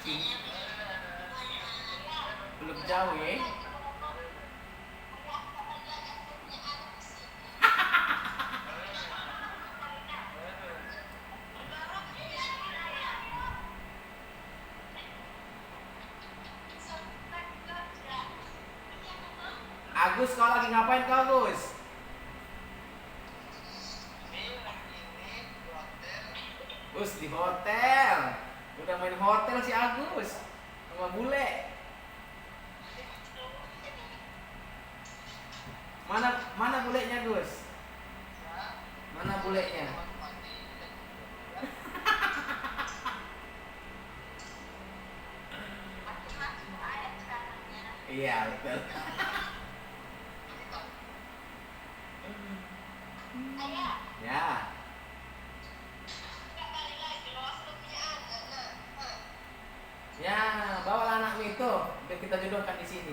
Belum jauh ya. Agus, kau lagi ngapain kau, Agus? Gus di hotel. Udah main hotel si Agus sama bule. Mana bulenya, Gus? Mana bulenya? Iya, betul. Ya. Ya, bawa anakmu itu, biar kita jodohkan di sini.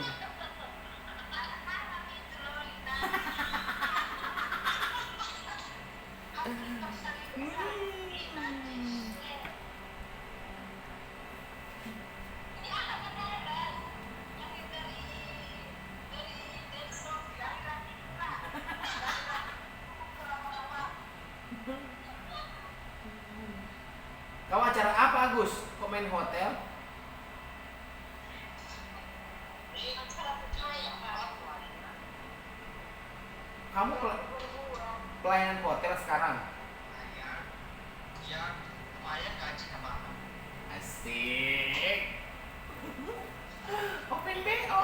Kau acara apa, Agus? Kok main hotel? Kamu pelayanan hotel sekarang? Asik. Open BO.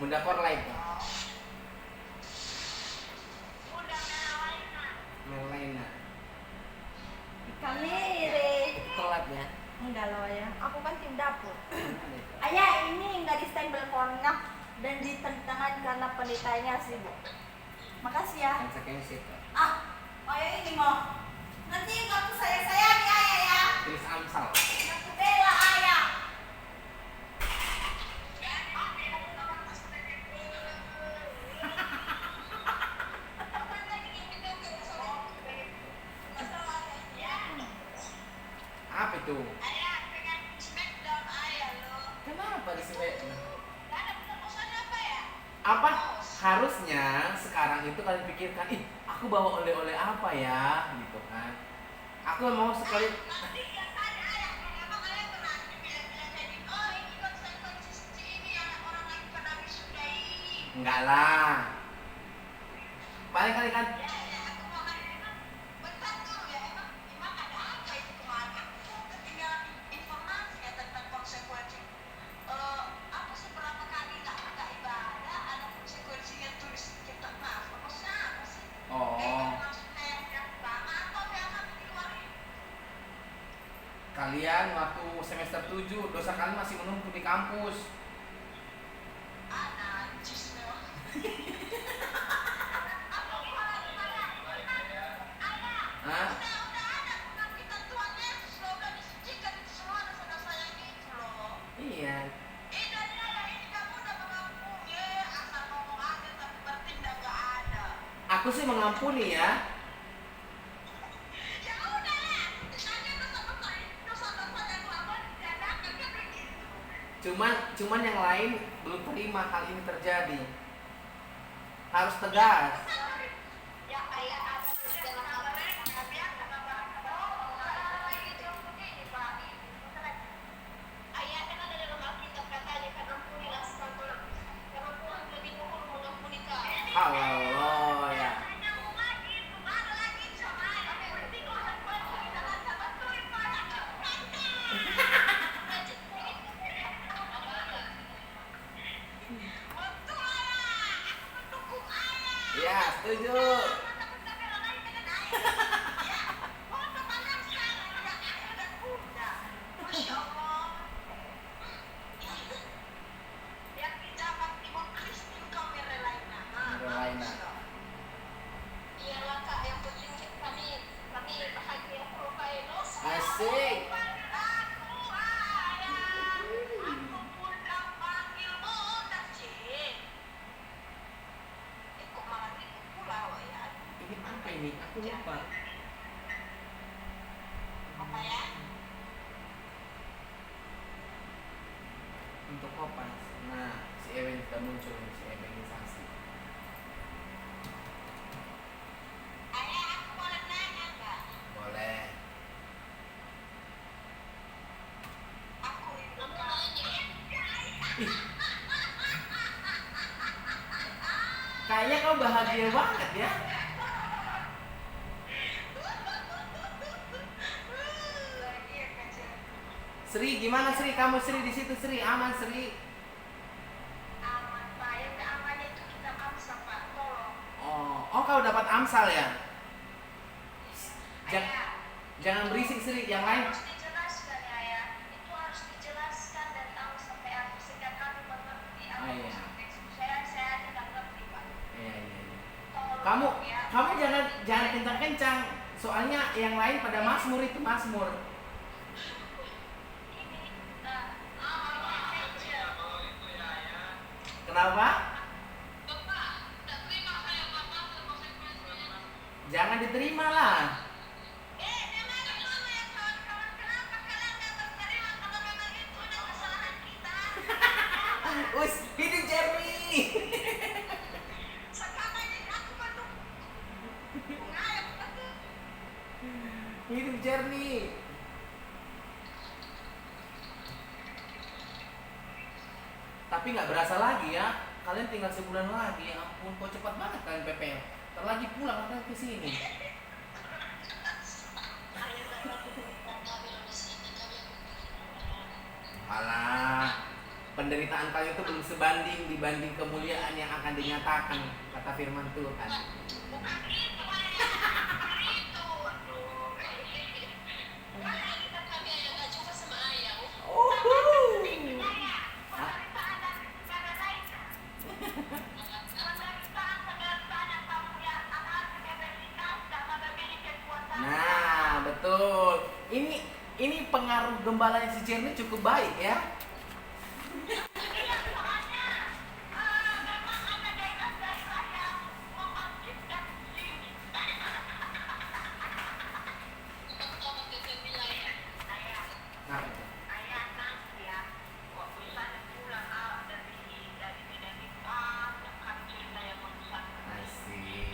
Bunda Korlight. Melena. Kami re Telat ya. enggak loh ya. Aku kan tim dapur. Ayah ini enggak di stempel kornak dan ditentangkan karena pendetanya sibuk. Makasih ya. Kan sakitnya sih. Ayah ini mau. Nanti kartu saya nih ayah ya. Tulis Amsal. Aku bela ayah. Apa itu? Ayah pengen smackdown ayah loh. Kenapa di sini? Ada penerusan apa ya? Apa? Harusnya sekarang itu kalian pikirkan, aku bawa oleh-oleh apa ya, gitu kan? Aku mau sekali. Nanti yang ada ayah, emang ayah pernah bilang jadi, oh ini konsistensi ini yang orang lagi pada wisudai. Enggak lah. Paling kali kan. Ya, aku mau kan emang bentar dulu ya, emang ada apa itu kemarin? Aku ketinggalan informasi ya tentang konsekuensi. Apa sih berapa kali nggak ibadah ada konsekuensinya tulis kita maaf? Maksudnya apa sih? Oh, Maksudnya yang pertama atau yang di luar ini? kalian waktu semester 7 dosa kalian masih menumpuk di kampus. Najis memang. Hah? Udah ada bukan kita tuannya slogan disucikan itu semua dosa-dosa yang itu loh. Iya. Dari ayah ini kamu udah mengampuni asal ngomong aja tapi bertindak gak ada. Aku sih mengampuni ya. Ya udah lah, ditanya dosa-dosa yang lama diadakan kan begitu. Cuman yang lain belum terima hal ini terjadi. Harus tegas. Ya ayah ada dalam ayah kan ada dalam Alkitab katanya kan ampunilah sekali karena Tuhan lebih dahulu mengampuni kamu. Allah ya. Ya, setuju. Ya, foto mana sekarang yang ayah dan bunda. Masya Allah. Yang di zaman Ibu Christine kau merelain nama. Relain, Nak. Iyalah kak, yang penting kami bahagia profile dosa. Asik. Aku ayah, aku pun tak panggilmu tak cik. Kok malah ribut pula wak ya? Ini apa ini? Aku lupa. Apa ya? Untuk kopas. Nah, si Ewen sudah muncul nih, si Ewenisasi. Ayah, aku boleh nanya nggak? Boleh. Aku rindu kamu. Kayaknya kau bahagia banget ya. Lagi ya kajian. Sri, gimana Sri? Kamu Sri di situ Sri? Aman Sri? Aman pak, yang gak amannya itu kita bangsa pak, tolong. Oh kau dapat Amsal ya? Ayah, Jangan berisik Sri, yang lain. harus dijelaskan ya ayah. Itu harus dijelaskan dan tahu sampai habis sehingga kami mengerti apa Ah, iya. maksud teks. Saya tidak ngerti pak. Iya, iya, iya. Tolong, ya. Kamu jangan kencang-kencang. Soalnya yang lain pada Mazmur itu Mazmur. Ini, nah, awalnya kecil. Kenapa? Bapak, tak terima saya bapak konsekuensinya. Jangan diterima lah. Memang itu ya kawan-kawan. Kenapa kalian gak berterima kalau memang itu udah kesalahan kita? Us, hidup Jeremy. Sekarang ini aku bantu ngayap betul. Hidup Jeremy. Tapi nggak berasa lagi ya. Kalian tinggal sebulan lagi. Ya ampun, kok cepat banget kalian PPL. Ntar lagi pulang kalian ke sini. Alah, penderitaan kalian itu belum sebanding dibanding kemuliaan yang akan dinyatakan, kata firman Tuhan. Bukan itu ayah, bukan itu. Aduh. Makanya kita kami ayah gak juga sama ayah. Uhuh. Ayah, penderitaan dan negara lain. Penderitaan yang kamu lihat akan kebebasan sama memiliki kekuatan. Nah, betul. Ini pengaruh gembalanya si Jeremy cukup baik ya. Iya, soalnya memang ada gairah dari ayah membangkitkan diri. Ayah. Nah, Ayah nanti ya, waktu misalnya pulang dari Medan itu banyak kan cerita yang mengesankan. asik.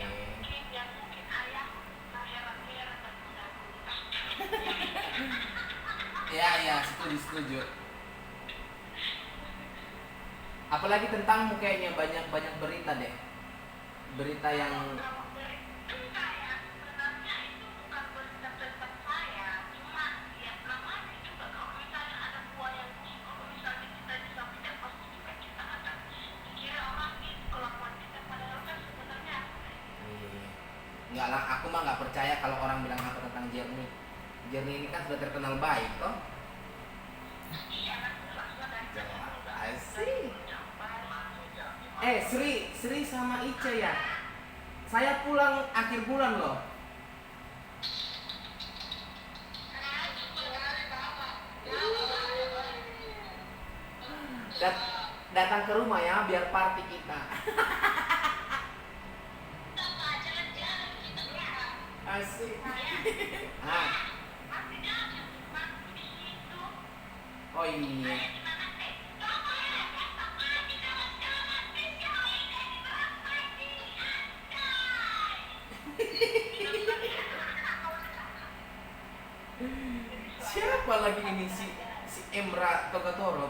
Yang mungkin ayah terheran-heran dan mengaguminya. Ya, setuju. Apalagi tentangmu kayaknya banyak berita deh. Berita yang Kalau enggak ya, sebenarnya itu bukan berita tentang saya, cuma ya namanya juga kalau misalnya ada buah yang busuk, kalau misalnya kita disampaikan pasti juga kita akan dikira orang itu kelakuan kita padahal kan sebenarnya Enggak lah, aku mah nggak percaya kalau orang bilang apa tentang Jeremy. Jeremy ini kan sudah terkenal baik toh. iya kan jelasnya dari Asik. Sri sama Ice ya. Saya pulang akhir bulan loh. Datang ke rumah ya biar party kita. Asik. Ah, oh iya. Siapa lagi ini si Emra Togatoro?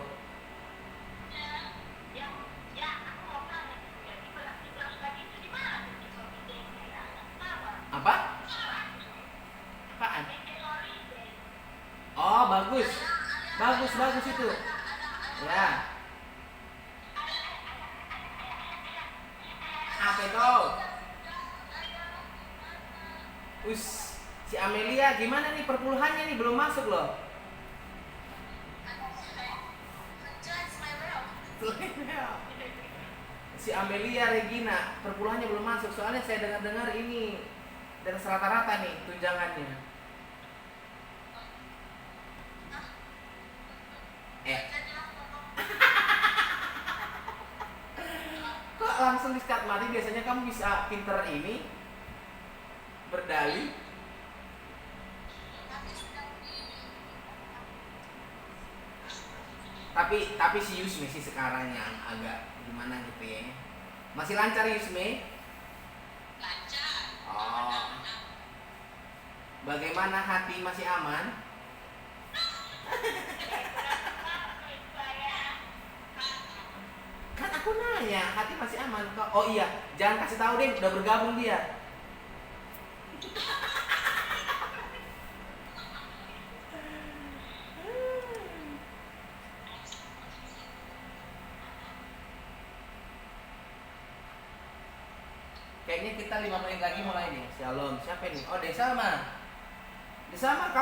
Apa? Apaan? Oh, bagus. Bagus itu. Ya. Apa itu? Si Amelia gimana nih perpuluhannya nih belum masuk loh. Si Amelia Regina perpuluhannya belum masuk soalnya saya dengar-dengar ini dari rata-rata nih tunjangannya. Kok langsung di-cut mati? Biasanya kamu bisa pinter ini berdalih. Tapi si Yusme sih sekarang yang agak gimana gitu ya. Masih lancar Yusme? Lancar. Oh. Bagaimana hati masih aman? Kan aku nanya, hati masih aman kok. Oh iya, jangan kasih tahu deh udah bergabung dia. Kayaknya kita 5 menit lagi mulai nih. Shalom. Siapa nih? Oh, Desalma. Desalma,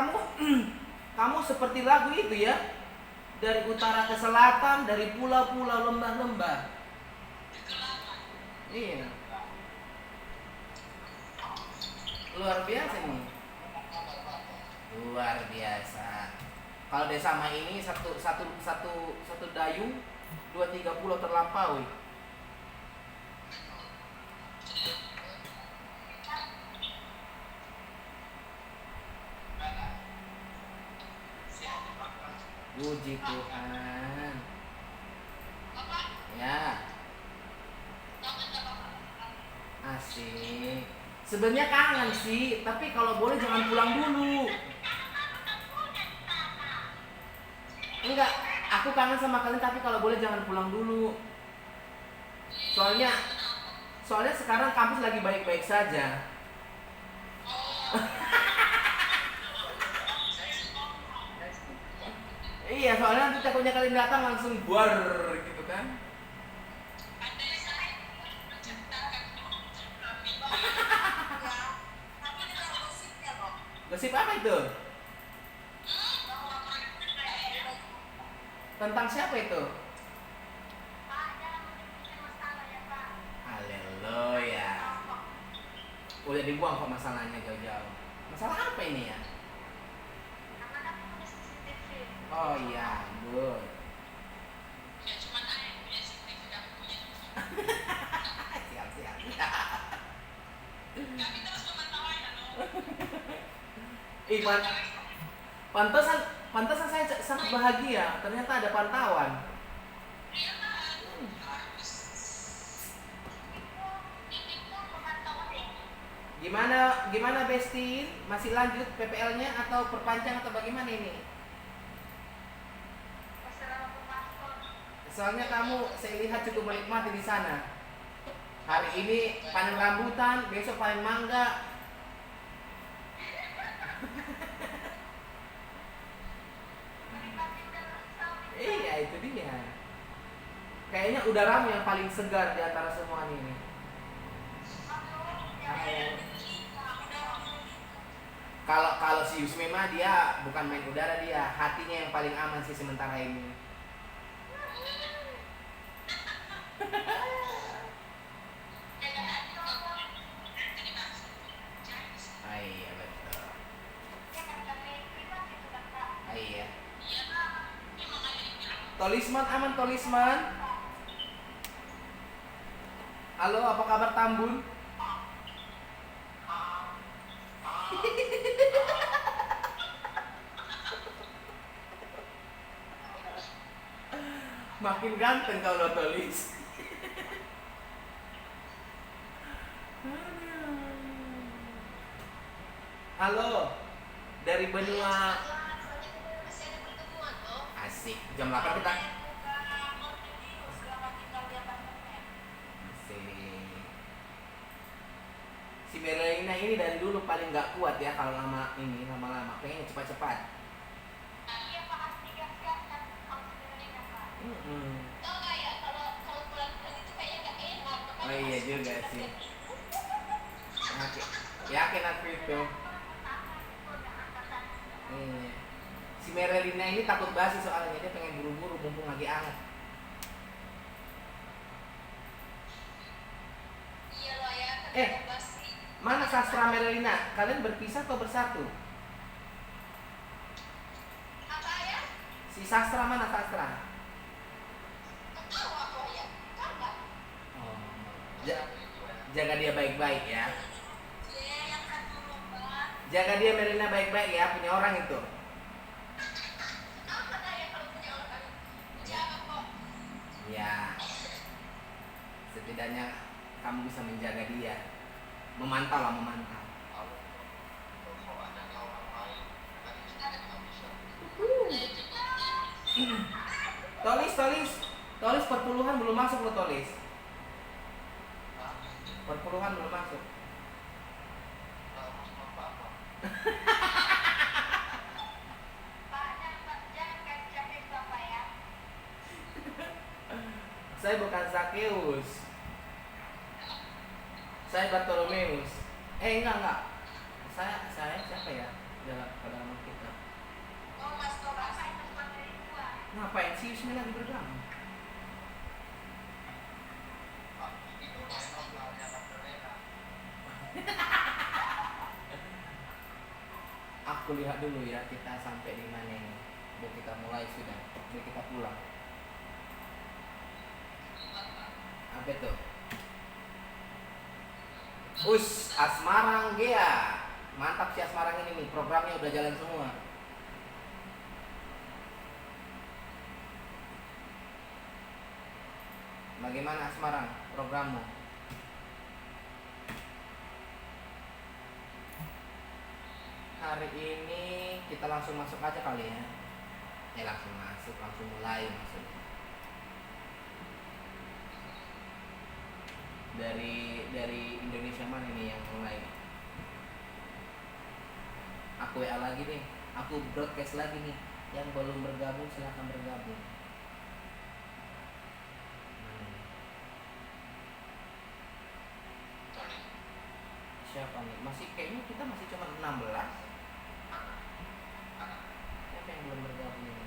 kamu seperti lagu itu ya. Dari utara ke selatan, dari pulau-pulau, lembah-lembah. Iya. Luar biasa nih. Luar biasa. Kalau Desalma ini satu dayung 2-3 pulau terlampaui. Puji Tuhan. Ya. Asik. Sebenarnya kangen sih, tapi kalau boleh jangan pulang dulu. Enggak, aku kangen sama kalian tapi kalau boleh jangan pulang dulu. Soalnya sekarang kampus lagi baik-baik saja. Iya, soalnya nanti takutnya kalian datang langsung buar gitu kan. Gosip apa itu? Tentang siapa itu? Haleluya. Udah dibuang kok masalahnya jauh-jauh. Masalah apa ini ya? Oh iya, good. Siap. Iman, pantesan saya sangat bahagia. Ternyata ada pantauan. Gimana Besti? Masih lanjut PPL-nya atau perpanjang atau bagaimana ini? Soalnya kamu saya lihat cukup menikmati di sana. Hari ini panen rambutan, besok panen mangga. Iya itu dia. Kayaknya udaramu yang paling segar di antara semua ini. Kalau si Yusme mah dia bukan main udara, dia hatinya yang paling aman sih sementara ini. Iya betul. Iya. Tolisman aman Tolisman. Halo, apa kabar Tambun? Makin ganteng kalau Tolis. Halo, dari benua. Asik, jam 8 kita. Si Merlina ini dari dulu paling nggak kuat ya kalau lama-lama pengen cepat-cepat. Oh iya juga sih. Yakin aku itu. Iya. Si Merelina ini takut basi soalnya dia pengen buru-buru mumpung lagi anget. Iya loh ya, Eh, kenapa basi? mana sastra Merelina? Kalian berpisah atau bersatu? Apa ya? Si sastra mana sastra? Nggak tahu aku ya. Karena Oh. Jaga dia baik-baik ya. dia yang satu lomba. Jaga dia Merelina baik-baik ya, punya orang itu. Apa ya kalau punya orang jaga kok? Ya, setidaknya kamu bisa menjaga dia. Memantau lah, memantau. Tolis perpuluhan belum masuk loh Tolis. Perpuluhan belum masuk. Pak, jangan kacakin bapak ya. Saya bukan Zakeus. Saya Bartolomeus. Enggak. Saya siapa ya? Dalam kita. Oh, Mas Thomas itu bukan dari gua. Ngapain sih Yusmi lagi bergabung? Aku lihat dulu ya kita sampai di mana ini. Biar kita mulai sudah. Biar kita pulang. Apa itu? Asmarang Gea. Mantap si Asmarang ini nih. Programnya udah jalan semua. Bagaimana Asmarang programmu? Hari ini kita langsung masuk aja kali ya. Langsung masuk, langsung mulai maksudnya. Dari Indonesia mana ini yang mulai? Aku WA lagi nih, aku broadcast lagi nih. Yang belum bergabung silahkan bergabung. Siapa nih? Kayaknya kita masih cuma 16. Siapa yang belum bergabung ini?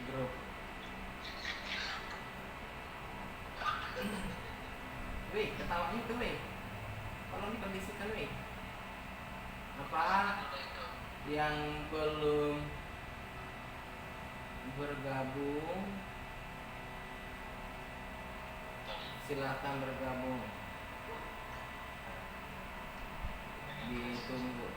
Grup. Weh, ketawanya tuh weh. Tolong dikondisikan weh. Apa yang belum bergabung silakan bergabung. Ditunggu.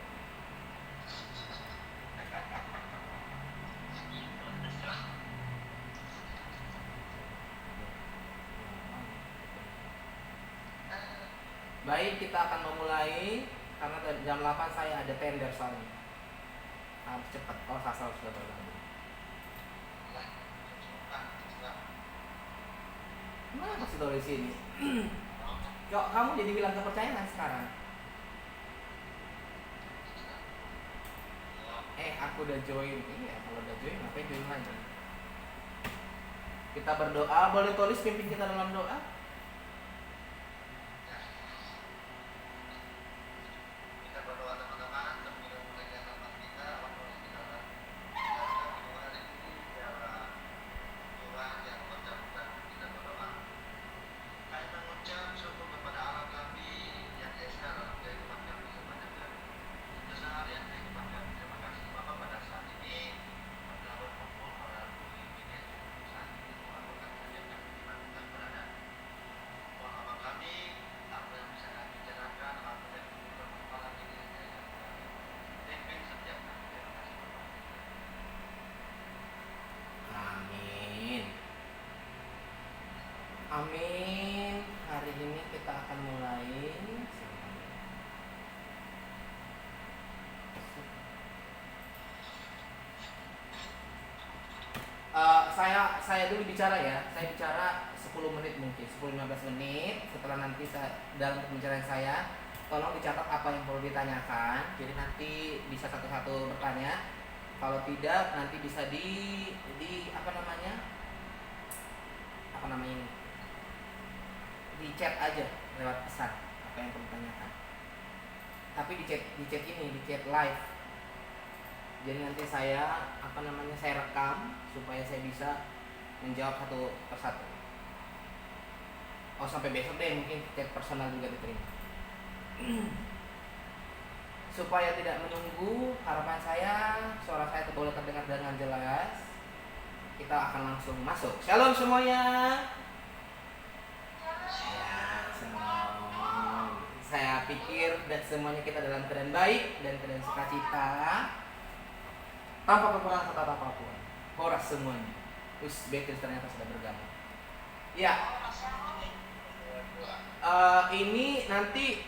Baik, kita akan memulai karena jam 8 saya ada tender soalnya. Harus cepat. Oh, Sasal sudah bergabung. Mana masih tulis sini? Kok kamu jadi bilang kepercayaan sekarang? Aku udah join. Iya, kalau udah join ngapain join lagi? Kita berdoa, boleh tulis pimpin kita dalam doa? saya dulu bicara ya. Saya bicara 10 menit mungkin, 10-15 menit. Setelah nanti dalam pembicaraan saya, tolong dicatat apa yang perlu ditanyakan. Jadi nanti bisa satu-satu bertanya. Kalau tidak nanti bisa di apa namanya? Di chat aja lewat pesan apa yang perlu ditanyakan. Tapi di chat ini, di chat live. Jadi nanti saya saya rekam supaya saya bisa menjawab satu persatu. Oh, sampai besok deh mungkin chat personal juga diterima. Supaya tidak menunggu, harapan saya suara saya boleh terdengar dengan jelas. Kita akan langsung masuk. Shalom semuanya. Ya, shalom. Saya pikir dan semuanya kita dalam keadaan baik dan keadaan sukacita, tanpa kekurangan kata apapun. Horas semuanya. Beatrice ternyata sudah bergabung. Ya. Ini nanti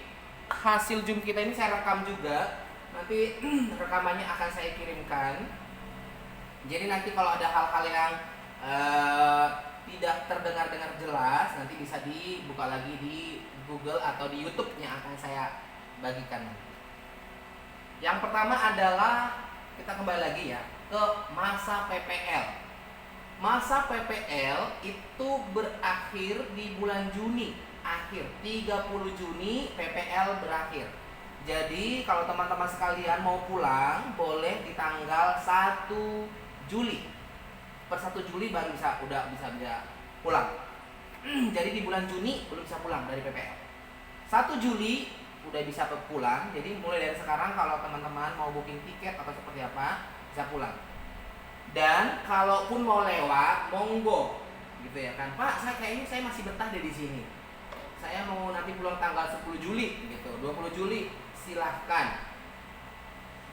hasil Zoom kita ini saya rekam juga. Nanti rekamannya akan saya kirimkan. Jadi nanti kalau ada hal-hal yang tidak terdengar jelas, nanti bisa dibuka lagi di Google atau di YouTube yang akan saya bagikan. Yang pertama adalah kita kembali lagi ya ke masa PPL. Masa PPL itu berakhir di bulan Juni, akhir 30 Juni PPL berakhir. Jadi kalau teman-teman sekalian mau pulang boleh di tanggal 1 Juli. Per 1 Juli baru udah bisa pulang. Jadi di bulan Juni belum bisa pulang dari PPL. 1 Juli udah bisa pulang. Jadi mulai dari sekarang kalau teman-teman mau booking tiket atau seperti apa bisa pulang. Dan kalaupun mau lewat, monggo, gitu ya kan, Pak. Saya masih betah di sini. Saya mau nanti pulang tanggal 10 Juli, gitu. 20 Juli, silahkan.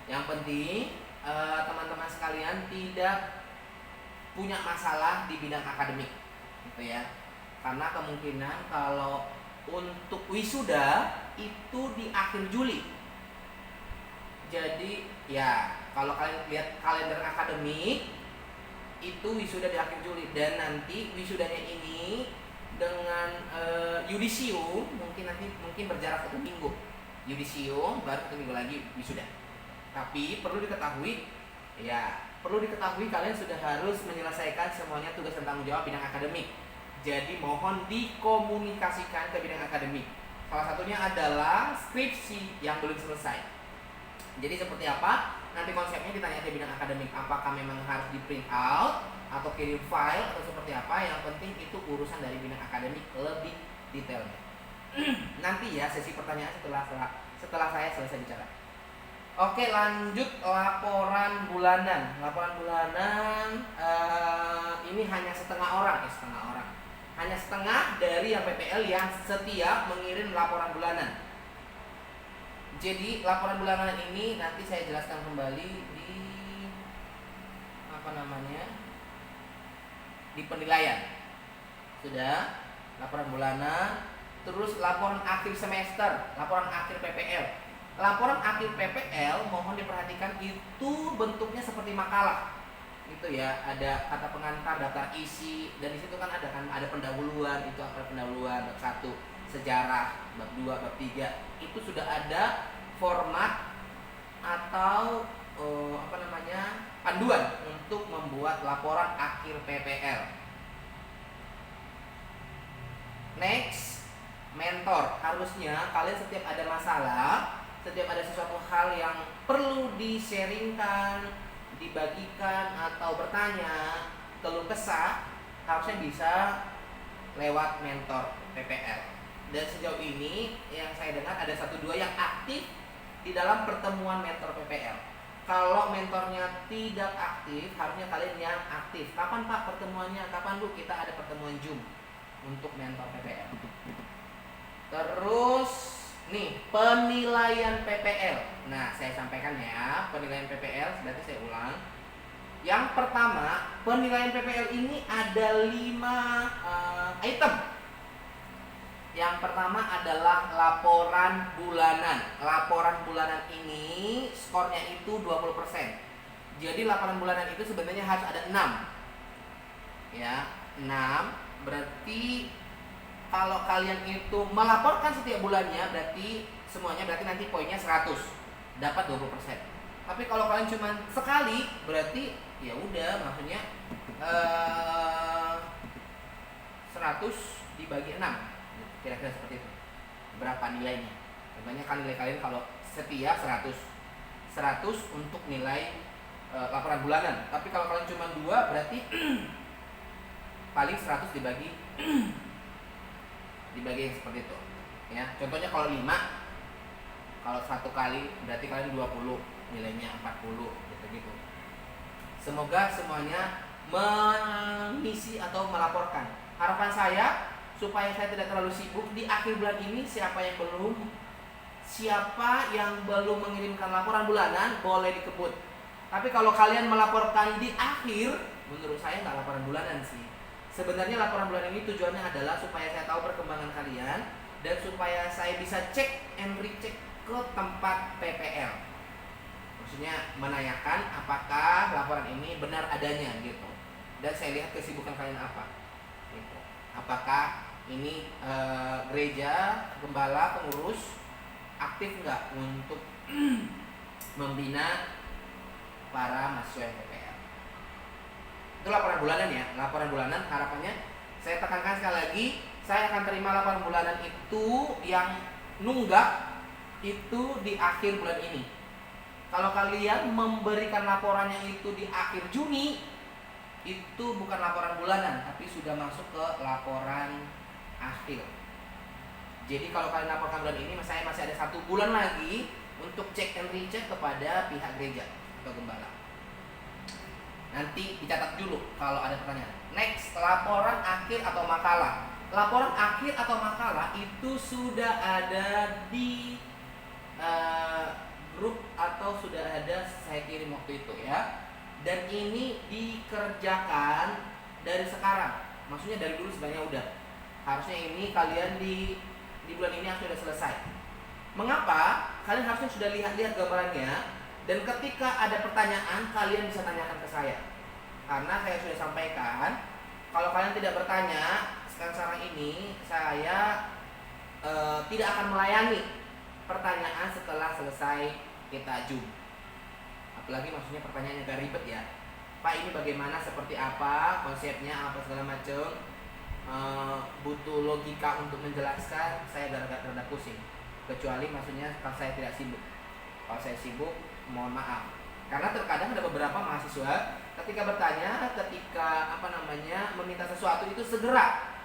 Yang penting teman-teman sekalian tidak punya masalah di bidang akademik, gitu ya. Karena kemungkinan kalau untuk wisuda itu di akhir Juli. Jadi ya kalau kalian lihat kalender akademik itu wisuda di akhir Juli, dan nanti wisudanya ini dengan yudisium mungkin berjarak 1 minggu. Yudisium baru 1 minggu lagi wisuda. Tapi perlu diketahui kalian sudah harus menyelesaikan semuanya tugas dan tanggung jawab bidang akademik. Jadi mohon dikomunikasikan ke bidang akademik. Salah satunya adalah skripsi yang belum selesai. Jadi seperti apa? Nanti konsepnya ditanya ke bidang akademik. Apakah memang harus di print out atau kirim file atau seperti apa? Yang penting itu urusan dari bidang akademik lebih detailnya. Nanti ya sesi pertanyaan setelah saya selesai bicara. Oke, lanjut laporan bulanan. Laporan bulanan ini hanya setengah orang. Hanya setengah dari yang PPL yang setiap mengirim laporan bulanan. Jadi laporan bulanan ini nanti saya jelaskan kembali di di penilaian. Sudah, laporan bulanan, terus laporan akhir semester, laporan akhir PPL. Laporan akhir PPL mohon diperhatikan itu bentuknya seperti makalah. Itu ya, ada kata pengantar, daftar isi, dan di situ kan ada pendahuluan, itu apa pendahuluan, bab 1, sejarah, bab 2, bab 3. Itu sudah ada format atau panduan untuk membuat laporan akhir PPL. Next, mentor. Harusnya kalian setiap ada masalah, setiap ada sesuatu hal yang perlu di-sharingkan, dibagikan atau bertanya, keluh kesah, harusnya bisa lewat mentor PPL. Dan sejauh ini yang saya dengar ada 1-2 yang aktif di dalam pertemuan mentor PPL. Kalau mentornya tidak aktif, harusnya kalian yang aktif. Kapan Pak pertemuannya? Kapan Bu kita ada pertemuan Zoom untuk mentor PPL? Terus nih, penilaian PPL. Nah, saya sampaikan ya, penilaian PPL, berarti saya ulang. Yang pertama, penilaian PPL ini ada 5 item. Yang pertama adalah laporan bulanan. Laporan bulanan ini skornya itu 20%. Jadi laporan bulanan itu sebenarnya harus ada 6. ya 6 berarti kalau kalian itu melaporkan setiap bulannya berarti semuanya berarti nanti poinnya 100 dapat 20%. Tapi kalau kalian cuma sekali berarti ya udah maksudnya 100 dibagi 6 kira-kira seperti itu. Berapa nilainya? Contohnya kan nilai kalian kalau setiap 100 untuk nilai laporan bulanan. Tapi kalau kalian cuma 2 berarti paling 100 dibagi yang seperti itu. Ya, contohnya kalau 5 kalau 1 kali berarti kalian 20 nilainya 40 gitu. Semoga semuanya mengisi atau melaporkan. Harapan saya supaya saya tidak terlalu sibuk di akhir bulan ini, siapa yang belum mengirimkan laporan bulanan boleh dikebut. Tapi kalau kalian melaporkan di akhir, menurut saya nggak laporan bulanan sih. Sebenarnya laporan bulanan ini tujuannya adalah supaya saya tahu perkembangan kalian dan supaya saya bisa cek and recheck ke tempat PPL. Maksudnya menanyakan apakah laporan ini benar adanya gitu. Dan saya lihat kesibukan kalian apa. Gitu. Apakah ini gereja, gembala, pengurus aktif nggak untuk membina para mahasiswa PPL. Itu laporan bulanan ya. Laporan bulanan harapannya saya tekankan sekali lagi, saya akan terima laporan bulanan itu yang nunggak itu di akhir bulan ini. Kalau kalian memberikan laporannya itu di akhir Juni, itu bukan laporan bulanan, tapi sudah masuk ke laporan akhir. Jadi kalau kalian laporkan bulan ini, saya masih ada 1 bulan lagi untuk cek and recheck kepada pihak gereja atau gembala. Nanti dicatat dulu kalau ada pertanyaan. Next, laporan akhir atau makalah. Laporan akhir atau makalah itu sudah ada di grup atau sudah ada saya kirim waktu itu ya. Dan ini dikerjakan dari sekarang. Maksudnya dari dulu sebenarnya udah. Harusnya ini kalian di bulan ini sudah selesai. Mengapa? Kalian harusnya sudah lihat-lihat gambarannya. Dan ketika ada pertanyaan, kalian bisa tanyakan ke saya. Karena saya sudah sampaikan, kalau kalian tidak bertanya, sekarang ini saya tidak akan melayani pertanyaan setelah selesai kita Zoom. Apalagi maksudnya pertanyaannya agak ribet ya. Pak, ini bagaimana, seperti apa, konsepnya apa segala macam. Butuh logika untuk menjelaskan, saya agak rada pusing. Kecuali maksudnya kalau saya tidak sibuk. Kalau saya sibuk, mohon maaf. Karena terkadang ada beberapa mahasiswa ketika bertanya, ketika meminta sesuatu itu segera.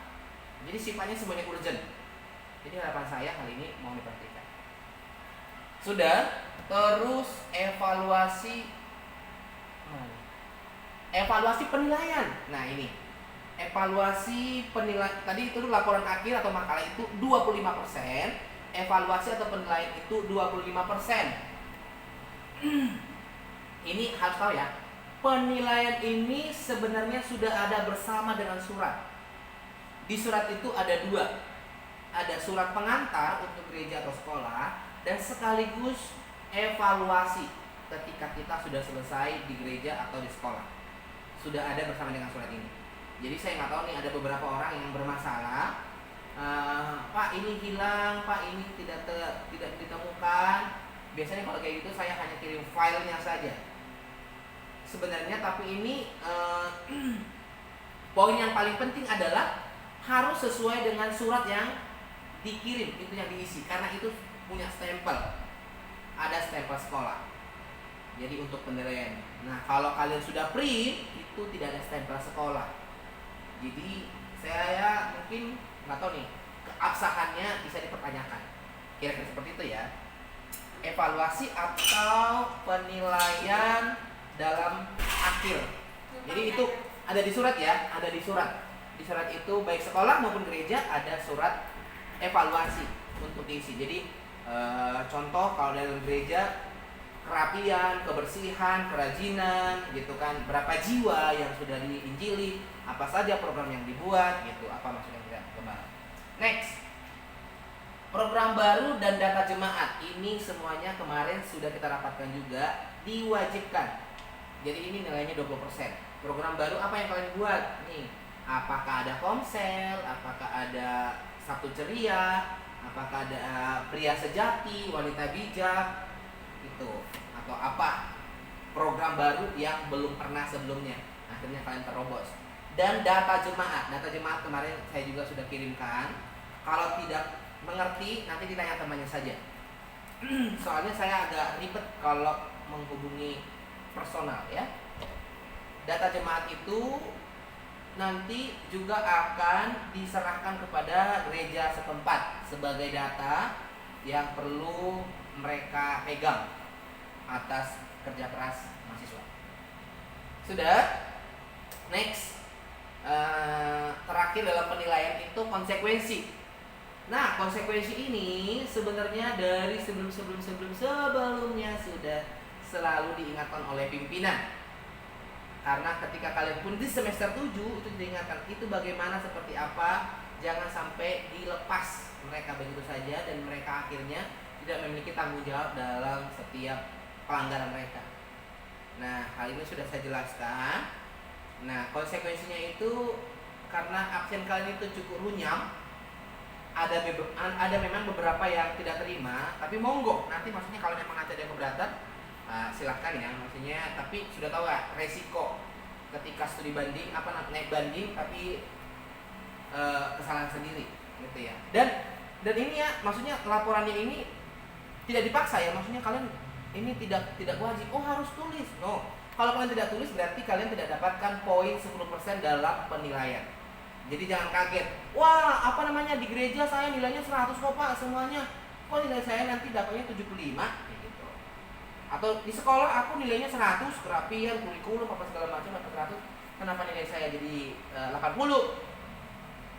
Jadi sifatnya semuanya urgent. Jadi harapan saya kali ini mau diperhatikan. Sudah, terus evaluasi penilaian. Nah, ini evaluasi penilaian tadi itu laporan akhir atau makalah itu 25%, evaluasi atau penilaian itu 25%. Ini harus tahu ya, penilaian ini sebenarnya sudah ada bersama dengan surat. Di surat itu ada 2. Ada surat pengantar untuk gereja atau sekolah dan sekaligus evaluasi ketika kita sudah selesai di gereja atau di sekolah. Sudah ada bersama dengan surat ini. Jadi saya nggak tahu nih, ada beberapa orang yang bermasalah, Pak ini hilang, Pak ini tidak ditemukan. Biasanya kalau kayak gitu saya hanya kirim filenya saja. Sebenarnya tapi ini poin yang paling penting adalah harus sesuai dengan surat yang dikirim, itu yang diisi, karena itu punya stempel, ada stempel sekolah. Jadi untuk penilaian. Nah, kalau kalian sudah print itu tidak ada stempel sekolah. Jadi saya mungkin nggak tahu nih, keabsahannya bisa dipertanyakan. Kira-kira seperti itu ya. Evaluasi atau penilaian dalam akhir. Jadi itu ada di surat ya, ada di surat. Di surat itu baik sekolah maupun gereja ada surat evaluasi untuk diisi. Jadi contoh kalau dalam gereja, kerapian, kebersihan, kerajinan gitu kan, berapa jiwa yang sudah diinjili, apa saja program yang dibuat gitu, apa maksudnya tidak kembali. Next, program baru dan data jemaat ini semuanya kemarin sudah kita rapatkan juga, diwajibkan. Jadi ini nilainya 20%. Program baru apa yang kalian buat? Nih, apakah ada Komsel, apakah ada Sabtu Ceria, apakah ada Pria Sejati, Wanita Bijak, gitu. Atau apa program baru yang belum pernah sebelumnya, akhirnya kalian terobos. Dan data jemaat kemarin saya juga sudah kirimkan. Kalau tidak mengerti, nanti ditanya temannya saja. Soalnya saya agak ribet kalau menghubungi personal ya. Data jemaat itu nanti juga akan diserahkan kepada gereja setempat sebagai data yang perlu mereka pegang atas kerja keras mahasiswa. Sudah? Next. Terakhir dalam penilaian itu konsekuensi. Nah, konsekuensi ini sebenarnya dari sebelumnya sudah selalu diingatkan oleh pimpinan. Karena ketika kalian pun di semester 7 itu diingatkan itu bagaimana seperti apa, jangan sampai dilepas mereka begitu saja dan mereka akhirnya tidak memiliki tanggung jawab dalam setiap pelanggaran mereka. Nah, hal ini sudah saya jelaskan. Nah, konsekuensinya itu karena absen kalian itu cukup runyam, ada memang beberapa yang tidak terima, tapi monggo nanti maksudnya kalau memang ada yang keberatan, silahkan ya maksudnya, tapi sudah tahu ya resiko ketika studi banding naik banding tapi kesalahan sendiri gitu ya. Dan ini ya maksudnya laporannya ini tidak dipaksa ya, maksudnya kalian ini tidak wajib harus tulis. No. Kalau kalian tidak tulis berarti kalian tidak dapatkan poin 10% dalam penilaian. Jadi jangan kaget. Wah, di gereja saya nilainya 100 kok Pak semuanya. Kok nilai saya nanti dapatnya 75 gitu. Atau di sekolah aku nilainya 100, kerapian, kurikulum apa segala macam dapat 100. Kenapa nilai saya jadi 80?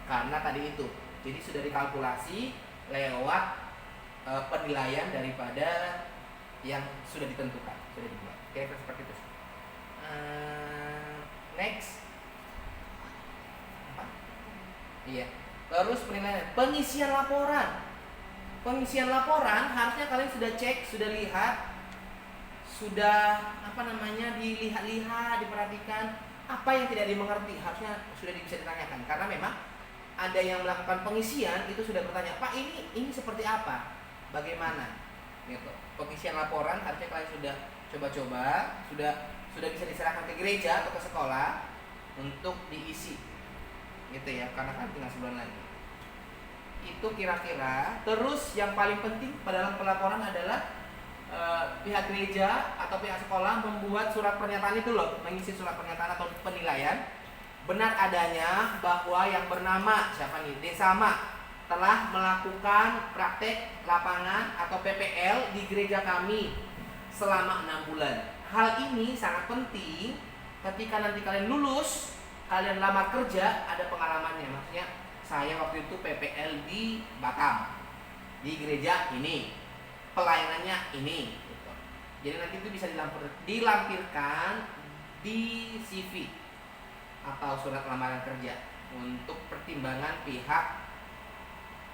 Karena tadi itu. Jadi sudah dikalkulasi lewat penilaian daripada yang sudah ditentukan, sudah dibuat. Kira-kira seperti itu. Next. Iya. Terus penilaian, pengisian laporan. Pengisian laporan harusnya kalian sudah cek, sudah lihat, sudah dilihat-lihat, diperhatikan apa yang tidak dimengerti harusnya sudah bisa ditanyakan. Karena memang ada yang melakukan pengisian itu sudah bertanya, Pak ini seperti apa, bagaimana? Gitu. Pengisian laporan harusnya kalian sudah coba-coba, sudah bisa diserahkan ke gereja atau ke sekolah untuk diisi. Gitu ya, karena kan tinggal sebulan lagi. Itu kira-kira. Terus yang paling penting pada dalam pelaporan adalah pihak gereja atau pihak sekolah membuat surat pernyataan itu loh, mengisi surat pernyataan atau penilaian benar adanya bahwa yang bernama Desama telah melakukan praktek lapangan atau PPL di gereja kami selama 6 bulan. Hal ini sangat penting ketika nanti kalian lulus, kalian lamar kerja, ada pengalamannya. Maksudnya saya waktu itu PPL di Batam, di gereja ini, pelayanannya ini gitu. Jadi nanti itu bisa dilampirkan di CV atau surat lamaran kerja untuk pertimbangan pihak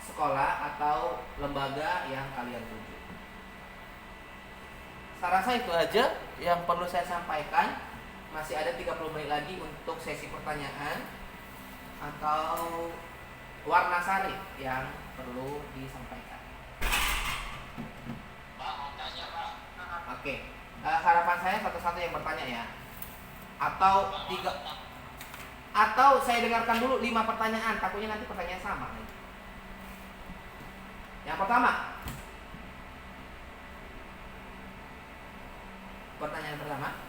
sekolah atau lembaga yang kalian tuju. Saya rasa itu aja yang perlu saya sampaikan. Masih ada 30 menit lagi untuk sesi pertanyaan atau warna sari yang perlu disampaikan. Pak, mau tanya Pak. Oke, harapan saya satu-satu yang bertanya ya. Atau saya dengarkan dulu 5 pertanyaan, takutnya nanti pertanyaan sama. Yang pertama, pertanyaan pertama,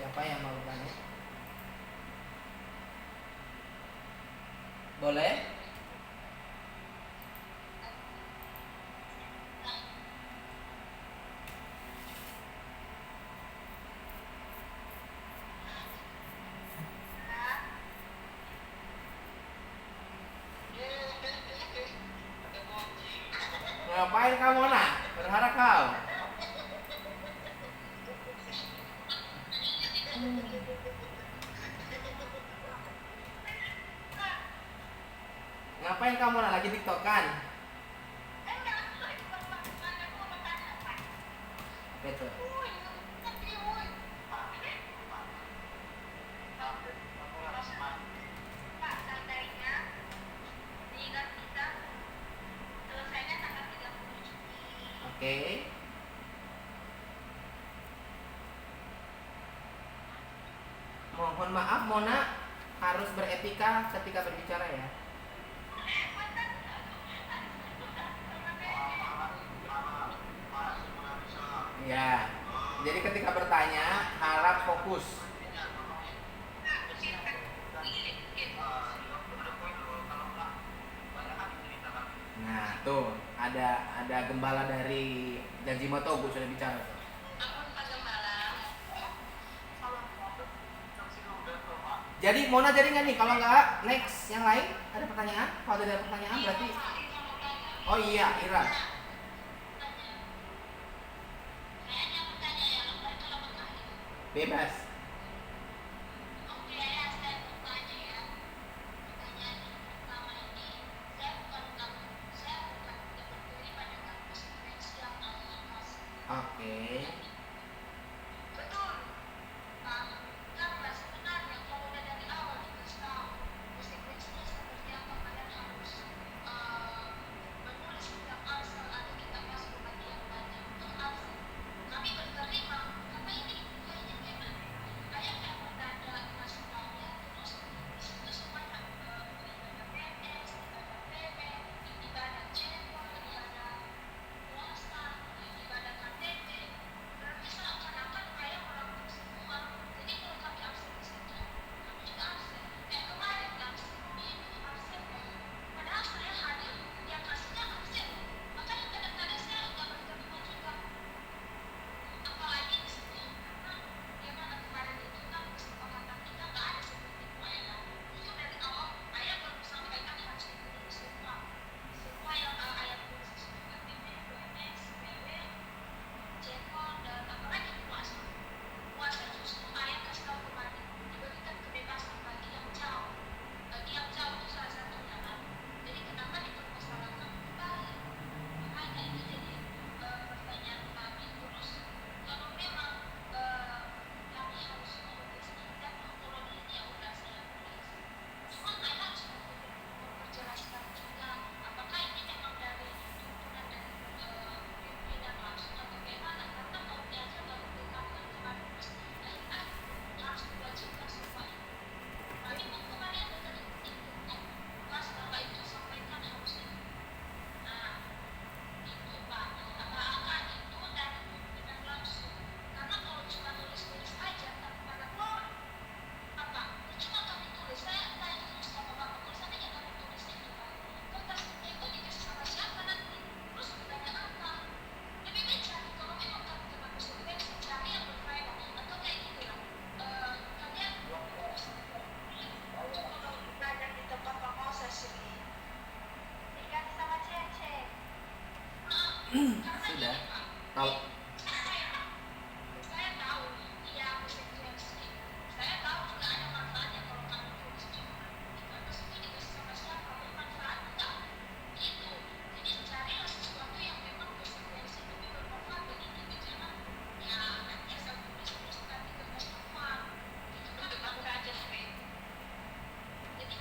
siapa yang mau bertanya? Boleh? Ngapain kamu nak? Berharap kau? Ngapain kamu nak lagi tiktokan? Apa itu? Oke. Mohon maaf Mona, harus beretika ketika berbicara ya. Ya. Jadi ketika bertanya harap fokus. Nah, tuh ada gembala dari Janjimoto Bu sudah bicara. Jadi Mona jadi nggak nih? Kalau nggak next yang lain ada pertanyaan? Kalau ada pertanyaan berarti oh iya Ira. Bebas. Oke. Betul. Nah, karena sebenarnya kalau udah dari awal dikasih tahu konsekuensinya seperti apa, kalian harus menulis setiap arsel atau kita masuk ke bagian banyak untuk arsel. Kami berterima karena ini kayaknya memang kayak mendadak masuk banyak terus di situ semuanya ibadah PNS, ibadah PP, ibadah cebol, ibadah puasa, ibadah KTP. Berarti seakan-akan kayak melakukan semua. Jadi kalau kami absen di situ, kami juga absen. Kemarin absen, ini absen. Padahal saya hadir, yang kasihnya absen. Makanya kadang-kadang saya nggak berterima juga. Apalagi di sini, karena gimana kemarin itu kan kesepakatan kita nggak ada seperti itu ayah. Itu dari awal ayah baru sampaikan harus ditulis semua. Semua yang ayah tulis di situ, KTP, PNS, PW, cekol, dan apalagi puasa. Puasa justru ayah kasih tahu kemarin diberikan kebebasan bagi yang jauh. Bagi yang jauh itu salah satunya kan. Jadi kenapa dipermasalahkan kembali? Makanya itu jadi pertanyaan kami. Terus kalau memang kami harus menulis dan kalau ini ya udah saya tulis. Cuma ayah harus memperjelaskan juga apakah ini memang dari tuntunan dari pimpinan langsung atau bagaimana, karena mau diajar kalau dikatakan kemarin terus harus diwajibkan semua itu. Kami mau kemarin ada dari itu mas bapak itu sampaikan harus itu. Nah itu pak, apakah itu dari pimpinan langsung? Karena kalau cuma tulis-tulis aja tanpa ada apa? Cuma kami tulis, saya tulis sama bapak tulisannya ya kami tulis itu kan. Kertas itu dikasih sama siapa nanti? Terus ditanya apa? Lebih baik cari kalau memang kami kena konsekuensi cari yang berfaedah atau kayak gitu lah. Kalian kalau belajar di tempat Pak Moses ini diganti sama Cece. Karena Sudah. ini Pak. Tahu. Saya tahu iya konsekuensi. Saya tahu juga ada manfaatnya kalau kamu tulis cuma. Karena itu dikasih sama siapa bermanfaat enggak? Gitu. Jadi carilah sesuatu yang memang konsekuensi lebih bermanfaat bagi kita. Jangan ya nanti asal tulis nanti kertas semua. Itu kan aku aja sih.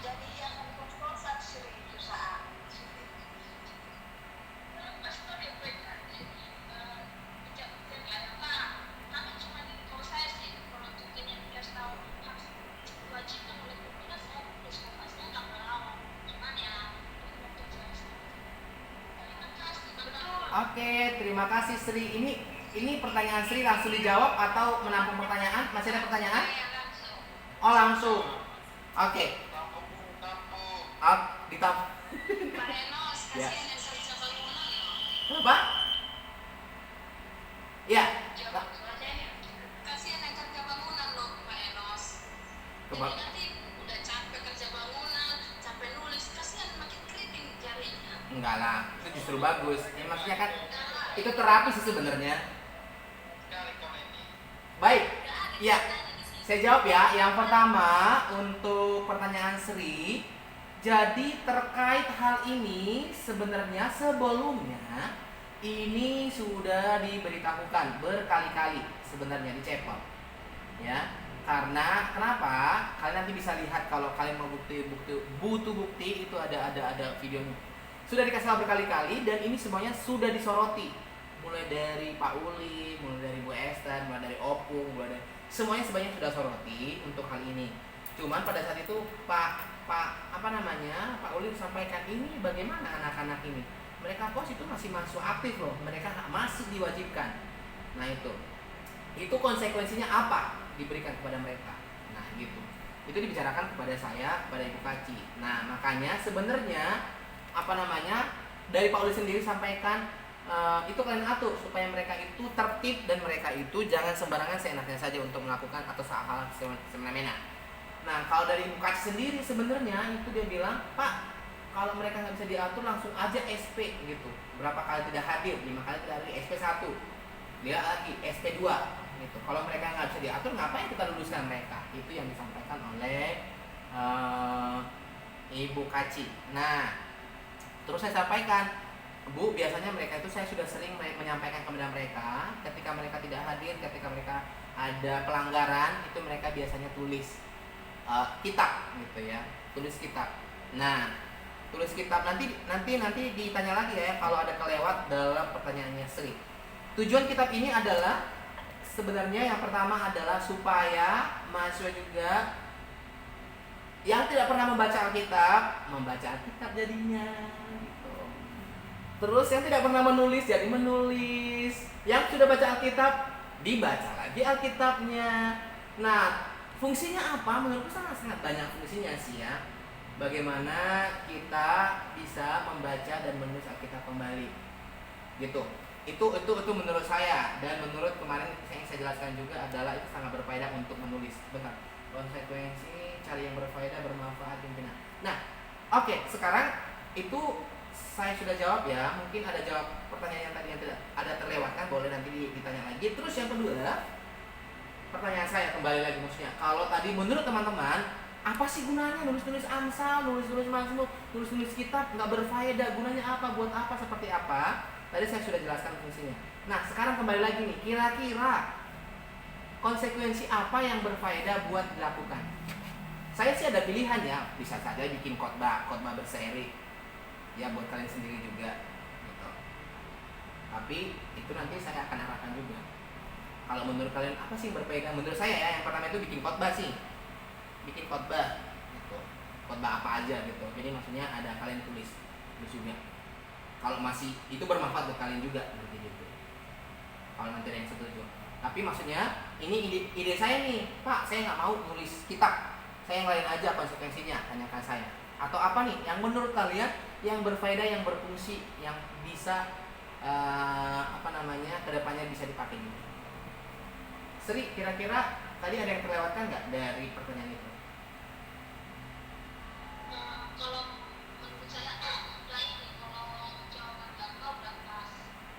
Jadi yang kontrol sih itu saat. Pastor yang baik hati. Kami cuma kalau saya sih kalau tuntutannya 13 tahun harus diwajibkan oleh pimpinan saya tulis karena saya nggak melawan. Cuman ya untuk menjelaskan. Terima kasih Bapak. Oke, terima kasih Sri. Ini pertanyaan Sri langsung dijawab atau menampung pertanyaan? Masih ada pertanyaan? Saya langsung. Oh, langsung. Oke. Ditampung. Pak Enos, Ya. kasihan yang kerja bangunan loh. Apa? Ya. Jawab soalnya. Kasihan yang kerja bangunan loh Pak Enos. Jadi Keba- nanti udah capek kerja bangunan, capek nulis, kasihan makin keriting jarinya. Enggak lah, itu justru bagus. Ya, maksudnya kan itu terapi sih sebenarnya. Baik. Ya. Saya jawab ya. Yang pertama untuk pertanyaan Sri. Jadi terkait hal ini sebenarnya sebelumnya ini sudah diberitahukan berkali-kali sebenarnya di Cepot. Ya. Karena kenapa? Kalian nanti bisa lihat kalau kalian mau butuh bukti itu ada videonya. Sudah dikasih tahu berkali-kali dan ini semuanya sudah disoroti mulai dari Pak Uli, mulai dari Bu Esther, mulai dari Opung, mulai dari semuanya sebanyak sudah soroti untuk hal ini. Cuman pada saat itu Pak Uli sampaikan, ini bagaimana anak-anak ini? Mereka pos itu masih masuk aktif loh, mereka masih diwajibkan. Nah itu konsekuensinya apa diberikan kepada mereka. Nah gitu. Itu dibicarakan kepada saya, kepada Ibu Kaci. Nah makanya sebenarnya dari Pak Uli sendiri sampaikan, itu kalian atur supaya mereka itu tertib dan mereka itu jangan sembarangan seenaknya saja untuk melakukan atau hal semena-mena. Nah kalau dari Ibu Kaci sendiri sebenarnya itu dia bilang, Pak, kalau mereka nggak bisa diatur langsung aja SP gitu. Berapa kali tidak hadir, 5 kali tidak hadir, SP 1, dia lagi SP 2 gitu. Kalau mereka nggak bisa diatur, ngapain kita luluskan mereka? Itu yang disampaikan oleh Ibu Kaci. Nah terus saya sampaikan, Bu, biasanya mereka itu saya sudah sering menyampaikan kepada mereka, ketika mereka tidak hadir, ketika mereka ada pelanggaran, itu mereka biasanya tulis kitab gitu ya, tulis kitab. Nah tulis kitab nanti ditanya lagi ya kalau ada kelewat dalam pertanyaannya Sri. Tujuan kitab ini adalah sebenarnya yang pertama adalah supaya mahasiswa juga yang tidak pernah membaca Alkitab jadinya gitu. Terus yang tidak pernah menulis jadi menulis. Yang sudah baca Alkitab dibaca lagi Alkitabnya. Nah fungsinya apa? Menurutku sangat banyak fungsinya sih ya. Bagaimana kita bisa membaca dan menulis Alkitab kembali, gitu. Itu menurut saya, dan menurut kemarin yang saya jelaskan juga adalah itu sangat berfaedah untuk menulis. Bentar, konsekuensi cari yang berfaedah bermanfaat pimpinan. Nah, oke, sekarang itu saya sudah jawab ya. Mungkin ada jawab pertanyaan yang tadi yang tidak ada terlewatkan, boleh nanti ditanya lagi. Terus yang kedua, pertanyaan saya kembali lagi maksudnya, kalau tadi menurut teman-teman apa sih gunanya nulis-nulis Amsal, nulis-nulis Mazmur, nulis-nulis kitab, nggak berfaedah, gunanya apa, buat apa, seperti apa? Tadi saya sudah jelaskan fungsinya. Nah sekarang kembali lagi nih, kira-kira konsekuensi apa yang berfaedah buat dilakukan? Saya sih ada pilihan ya, bisa saja bikin khotbah berseri ya buat kalian sendiri juga gitu. Tapi itu nanti saya akan arahkan juga. Kalau menurut kalian apa sih yang berfaedah? Menurut saya ya, yang pertama itu bikin khotbah sih. Bikin khotbah gitu. Khotbah apa aja gitu. Jadi maksudnya ada kalian tulis juga. Kalau masih itu bermanfaat buat kalian juga gitu. Kalau nanti ada yang setuju. Tapi maksudnya ini ide saya nih, Pak, saya nggak mau nulis kitab. Saya yang lain aja konsekuensinya, tanyakan saya. Atau apa nih yang menurut kalian yang berfaedah, yang berfungsi, yang bisa kedepannya bisa dipakai juga. Sri, kira-kira tadi ada yang terlewatkan nggak dari pertanyaan itu? Kalau menurut saya udah ini, kalau jawaban Bapak udah pas.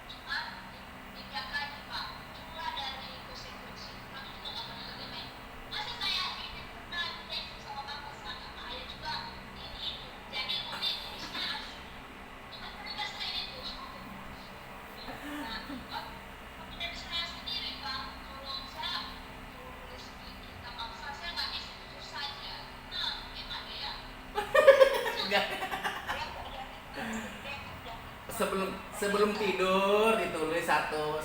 Cuma diingatkan nih Pak, cuma dari konsekuensi kami juga nggak pernah ngerti. Masa saya ini pernah ditelepon sama Bapak sama ayah juga ini jadi unik tulisnya cuma mereka saya itu. Nah, tapi dari saya sendiri Pak, kalau saya tulis di kitab Amsal saya nggak bisa jujur saja. Nah, gimana ya? sebelum tidur ditulis satu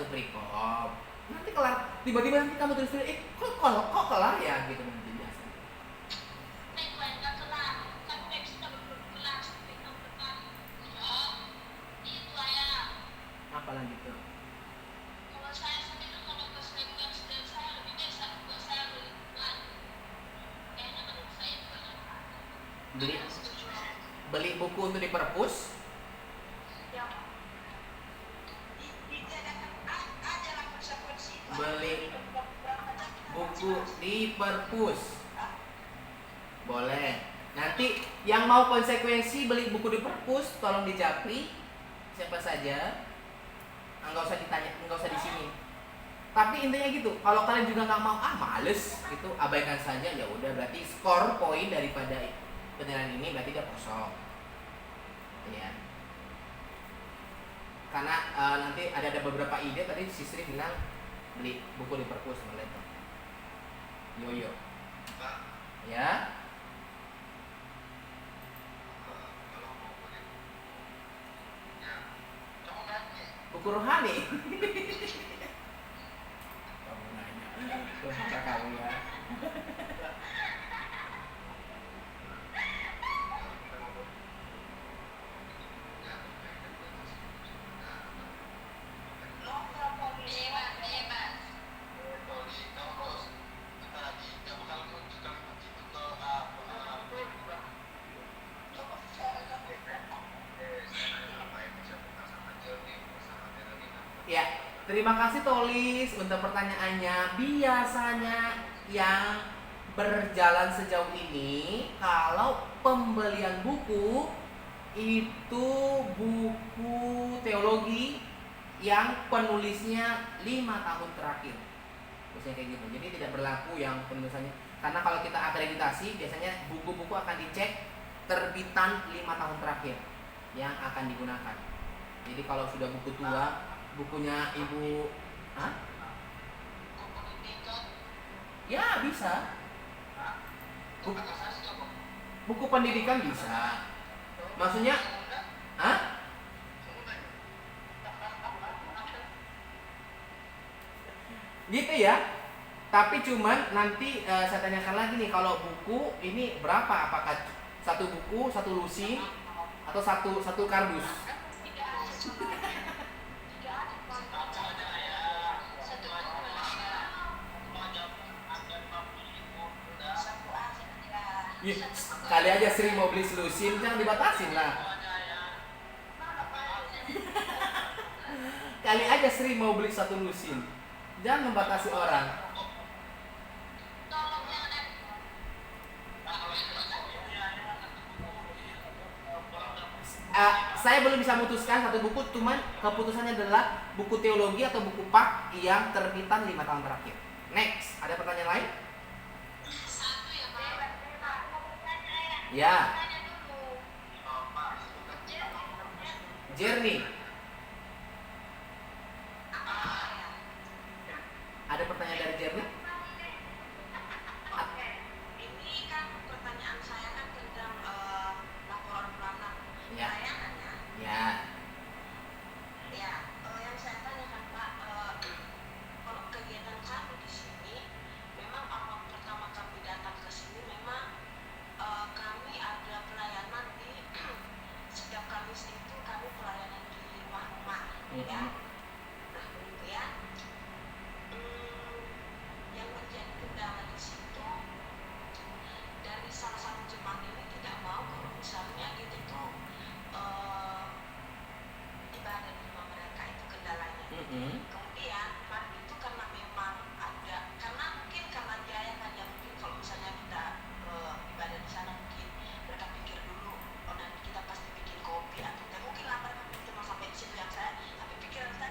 perikop. Nanti kelar, tiba-tiba nanti kamu tulis kok kelar ya gitu nanti biasa. Nggak kelar, kan teksnya belum kelar sampai tahun depan. Ya, itu ayah. Apa lagi tuh? Kalau saya sendiri kalau kesehatan dan saya lebih biasa, buat saya lebih lagi. Kayaknya menurut saya juga nggak ada. Beli buku untuk di perpus. Yang ada lah konsekuensi. Beli buku di perpus. Boleh. Nanti yang mau konsekuensi beli buku di perpus tolong di Japri siapa saja. Nggak usah ditanya, nggak usah di sini. Tapi intinya gitu. Kalau kalian juga nggak mau, males gitu, abaikan saja. Ya udah, berarti skor poin daripada penilaian ini berarti dia kosong. Ya. Karena nanti ada beberapa ide tadi si Sri bilang beli buku di perpus, boleh tuh. Yoyo. Ya. Kalau mau beli buku, ya cowok buku rohani. Kamu nanya, kata kamu ya. Ya, terima kasih Tolis untuk pertanyaannya. Biasanya yang berjalan sejauh ini, kalau pembelian buku itu buku teologi yang penulisnya 5 tahun terakhir. Biasanya kayak gitu. Jadi tidak berlaku yang penulisannya. Karena kalau kita akreditasi, biasanya buku-buku akan dicek terbitan 5 tahun terakhir yang akan digunakan. Jadi kalau sudah buku tua, bukunya ibu, ya bisa. Buku pendidikan bisa. Maksudnya, gitu ya. Tapi cuman nanti saya tanyakan lagi nih, kalau buku ini berapa? Apakah satu buku, satu lusin, atau satu kardus? Kali aja Sri mau beli selusin, jangan dibatasin lah. Kali aja Sri mau beli satu lusin, jangan membatasi orang. Saya belum bisa memutuskan satu buku, cuman keputusannya adalah buku teologi atau buku pak yang terbitan 5 tahun terakhir. Next, ada pertanyaan lain? Ya. Jernih. Ada pertanyaan dari Jernih? Ini kan pertanyaan saya kan tentang laporan bulanan. Ya. Saya nanya. Ya. Ya, yang saya tanyakan Pak, kalau kegiatan kami di sini, memang awal pertama kami datang ke sini memang kami ada pelayanan di setiap Kamis itu kami pelayanan di rumah-rumah, ya. Nah, begitu ya. Yang menjadi kendala di situ dari salah satu jemaat ini tidak mau kalau misalnya gitu tuh ibadah di rumah mereka, itu kendalanya. Kemudian hari itu karena memang ada, karena mungkin karena biaya kan ya, mungkin kalau misalnya kita ibadah di sana mungkin mereka pikir dulu, oh nanti kita pasti bikin kopi atau teh, mungkin lah mereka cuma sampai di situ yang saya, tapi pikiran saya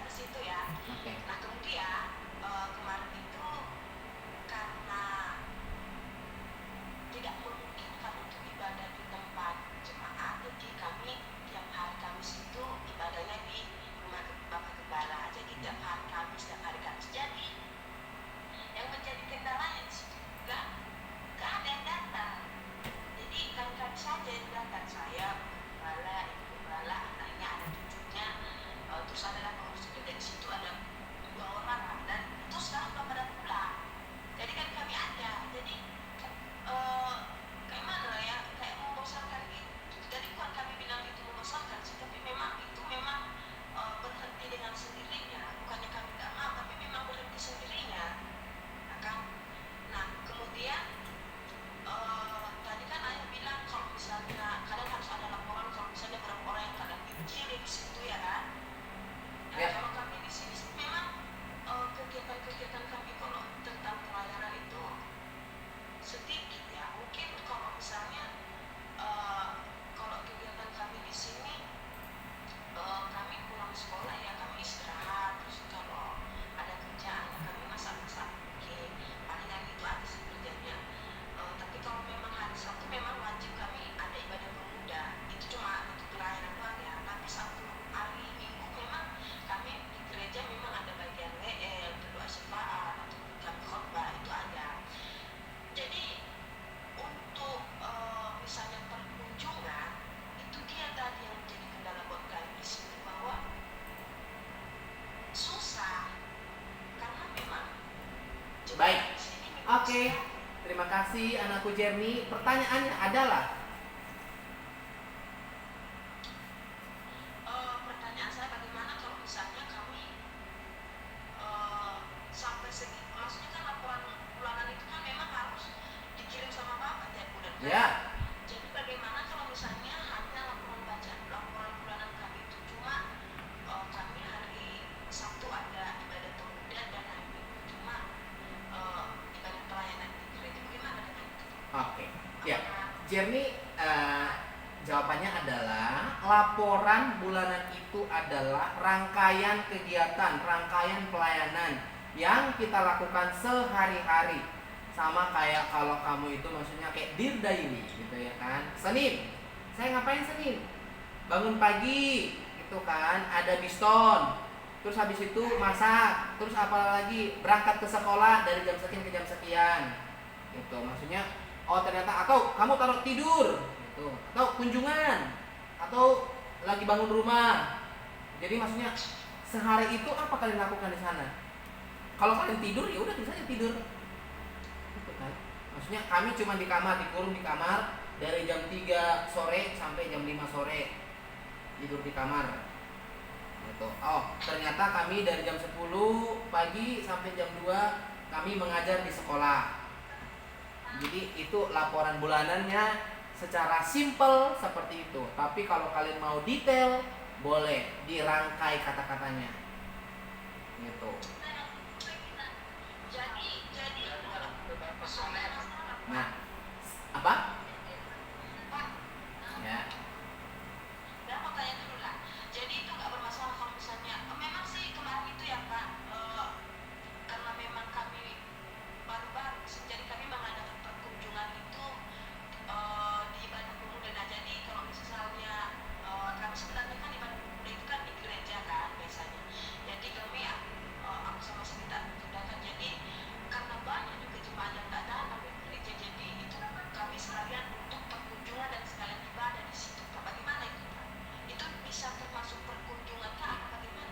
Oke, terima kasih anakku Jeremy. Pertanyaannya adalah, Pertanyaan saya bagaimana kalau misalnya kami sampai segi, maksudnya kan laporan bulanan itu kan memang harus dikirim sama bapak tiap bulan kan? ya, Jadi bagaimana kalau misalnya hanya laporan bulanan kami itu cuma kami hari Sabtu ada ibadah pemuda dan hari Minggu cuma ibadah pelayanan di gereja, bagaimana dengan itu? oke, ya. Apakah Jeremy, jawabannya adalah laporan bulanan itu adalah rangkaian kegiatan, rangkaian pelayanan yang kita lakukan sehari-hari. Sama kayak kalau kamu itu maksudnya kayak Dirda ini gitu ya kan. Senin, saya ngapain Senin? Bangun pagi, itu kan ada biston. Terus habis itu masak, terus apa lagi? Berangkat ke sekolah dari jam sekian ke jam sekian. Itu maksudnya, oh ternyata, atau kamu taruh tidur gitu, atau kunjungan, atau lagi bangun rumah. Jadi maksudnya sehari itu apa kalian lakukan di sana? Kalau kalian tidur ya udah bisa aja tidur. Gitu kan. Maksudnya kami cuma di kamar, dikurung di kamar dari jam 3 sore sampai jam 5 sore. Tidur di kamar. Gitu. Oh, ternyata kami dari jam 10 pagi sampai jam 2 kami mengajar di sekolah. Jadi itu laporan bulanannya secara simple seperti itu. Tapi kalau kalian mau detail, boleh dirangkai kata-katanya. Gitu. jadi Nah, apa? Ya. Dan mau tanya dulu lah. Jadi itu nggak bermasalah kalau misalnya memang sih kemarin itu ya Pak, karena memang kami baru-baru, jadi kami mengadakan perkunjungan itu di ibadah pemuda. Nah jadi kalau misalnya kami sebenarnya kan ibadah pemuda itu kan di gereja kan biasanya. Jadi kami aku sama Sita mengerjakan. Jadi karena banyak juga jemaat yang nggak datang di gereja, jadi itu kami sekalian untuk perkunjungan dan sekalian ibadah di situ. Pak, bagaimana itu Pak? Itu bisa termasuk perkunjungan kah atau bagaimana?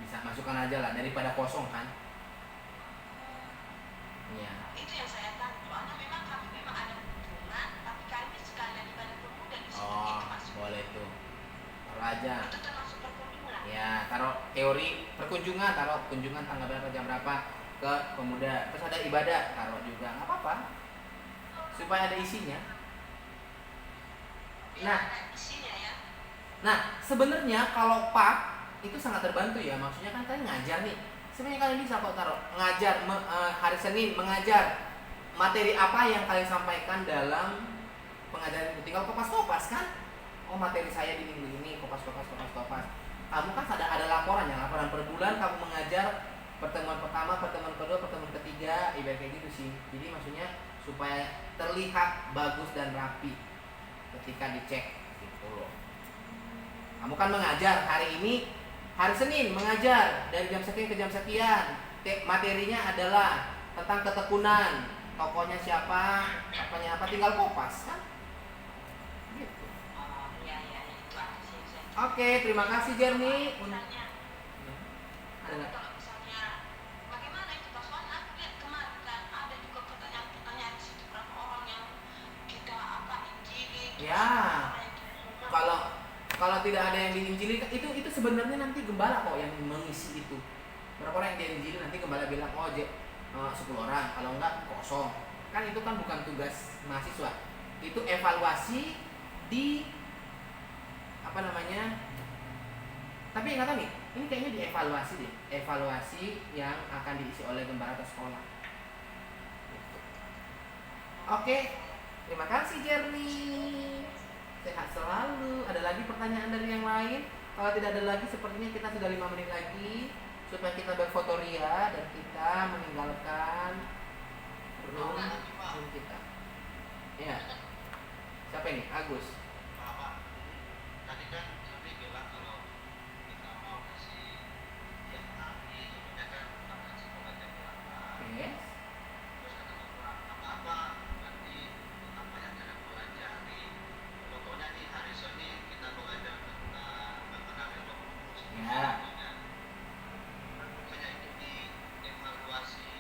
Bisa masukkan aja lah daripada kosong kan. Iya. Itu yang saya tahu. Soalnya memang kami memang ada kunjungan, tapi kami sekalian ibadah pemuda di situ. Oh, Itu masuk. boleh tuh. Taruh aja. Itu termasuk perkunjungan. Ya, taruh teori perkunjungan, taruh kunjungan tanggal berapa, jam berapa ke pemuda. Terus ada ibadah, taruh juga, nggak apa-apa. Supaya ada isinya. Nah. Ada isinya ya. Nah, sebenarnya kalau Pak itu sangat terbantu ya. Maksudnya kan kalian ngajar nih. Sebenarnya kalian bisa kok taruh ngajar hari Senin mengajar materi apa yang kalian sampaikan dalam pengajaran itu. Tinggal kopas-kopas kan. Oh, materi saya di minggu ini kopas. Kamu kan ada laporannya, laporan per bulan kamu mengajar pertemuan pertama, pertemuan kedua, pertemuan ketiga, ibarat kayak gitu sih. Jadi maksudnya supaya terlihat bagus dan rapi ketika dicek gitu loh. Kamu kan mengajar hari ini, hari Senin mengajar dari jam sekian ke jam sekian. Materinya adalah tentang ketekunan. Tokohnya siapa, apanya apa, tinggal kopas kan. Gitu. Iya, itu ada sih yang saya. Oke, terima kasih Jeremy. Misalnya, Ada nggak? kalau misalnya bagaimana itu Pak? Soalnya aku lihat kemarin kan ada juga pertanyaan-pertanyaan di situ, berapa orang yang kita injili. Ya. Kalau tidak ada yang diinjili, itu sebenarnya nanti gembala kok yang mengisi itu. Berapa orang yang diinjili, nanti gembala bilang 10 orang, kalau enggak kosong. Kan itu kan bukan tugas mahasiswa. Itu evaluasi di apa namanya? Tapi nggak tahu nih, ini kayaknya dievaluasi deh. Evaluasi yang akan diisi oleh gembala atau sekolah. Gitu. Oke, terima kasih Jeremy. Sehat selalu. Ada lagi pertanyaan dari yang lain? Kalau tidak ada lagi, sepertinya kita sudah 5 menit lagi supaya kita berfoto ria dan kita meninggalkan room kita. Ya. Siapa ini? Agus. Pak, tadi kan Sony bilang kalau kita mau kasih yang nanti sebenarnya kan akan sekolah jam berapa. Oke. Terus kata Bapak, apa-apa nanti apa yang kalian pelajari. Pokoknya di hari Senin kita belajar tentang mengenali Roh Kudus. Ya. Makanya itu dievaluasi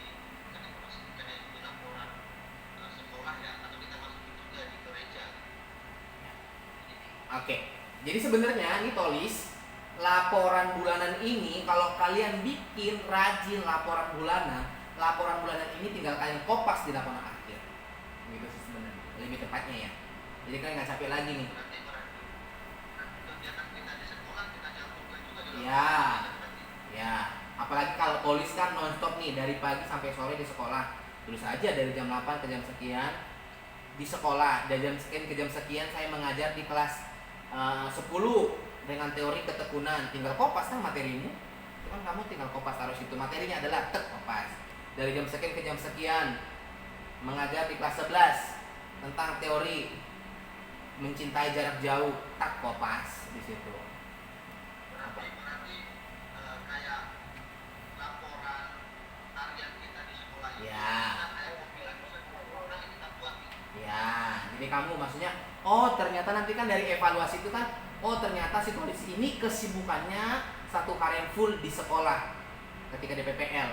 Jadi sebenarnya ini tulis laporan bulanan ini kalau kalian bikin rajin laporan bulanan ini tinggal kalian kopas di laporan akhir. Gitu sih sebenarnya. Lebih tepatnya ya. Jadi kalian nggak capek lagi nih. Berarti kegiatan kita di sekolah kita campurkan juga dalam Ya. berarti. Ya, apalagi kalau tulis kan nonstop nih dari pagi sampai sore di sekolah. Tulis aja dari jam 8 ke jam sekian di sekolah, dari jam sekian ke jam sekian saya mengajar di kelas 10 dengan teori ketekunan. Tinggal kopas kan materimu. Itu kan kamu tinggal kopas taruh situ. Materinya adalah kopas. Dari jam sekian ke jam sekian mengajar di kelas 11 tentang teori mencintai jarak jauh, tak kopas di situ. Berarti kayak laporan harian kita di sekolah itu Ya. kita kayak kompilan sekolah yang kita buat gitu. Ya, jadi kamu maksudnya, oh ternyata nanti kan dari evaluasi itu kan, oh ternyata si tulis ini kesibukannya satu harian full di sekolah ketika di PPL.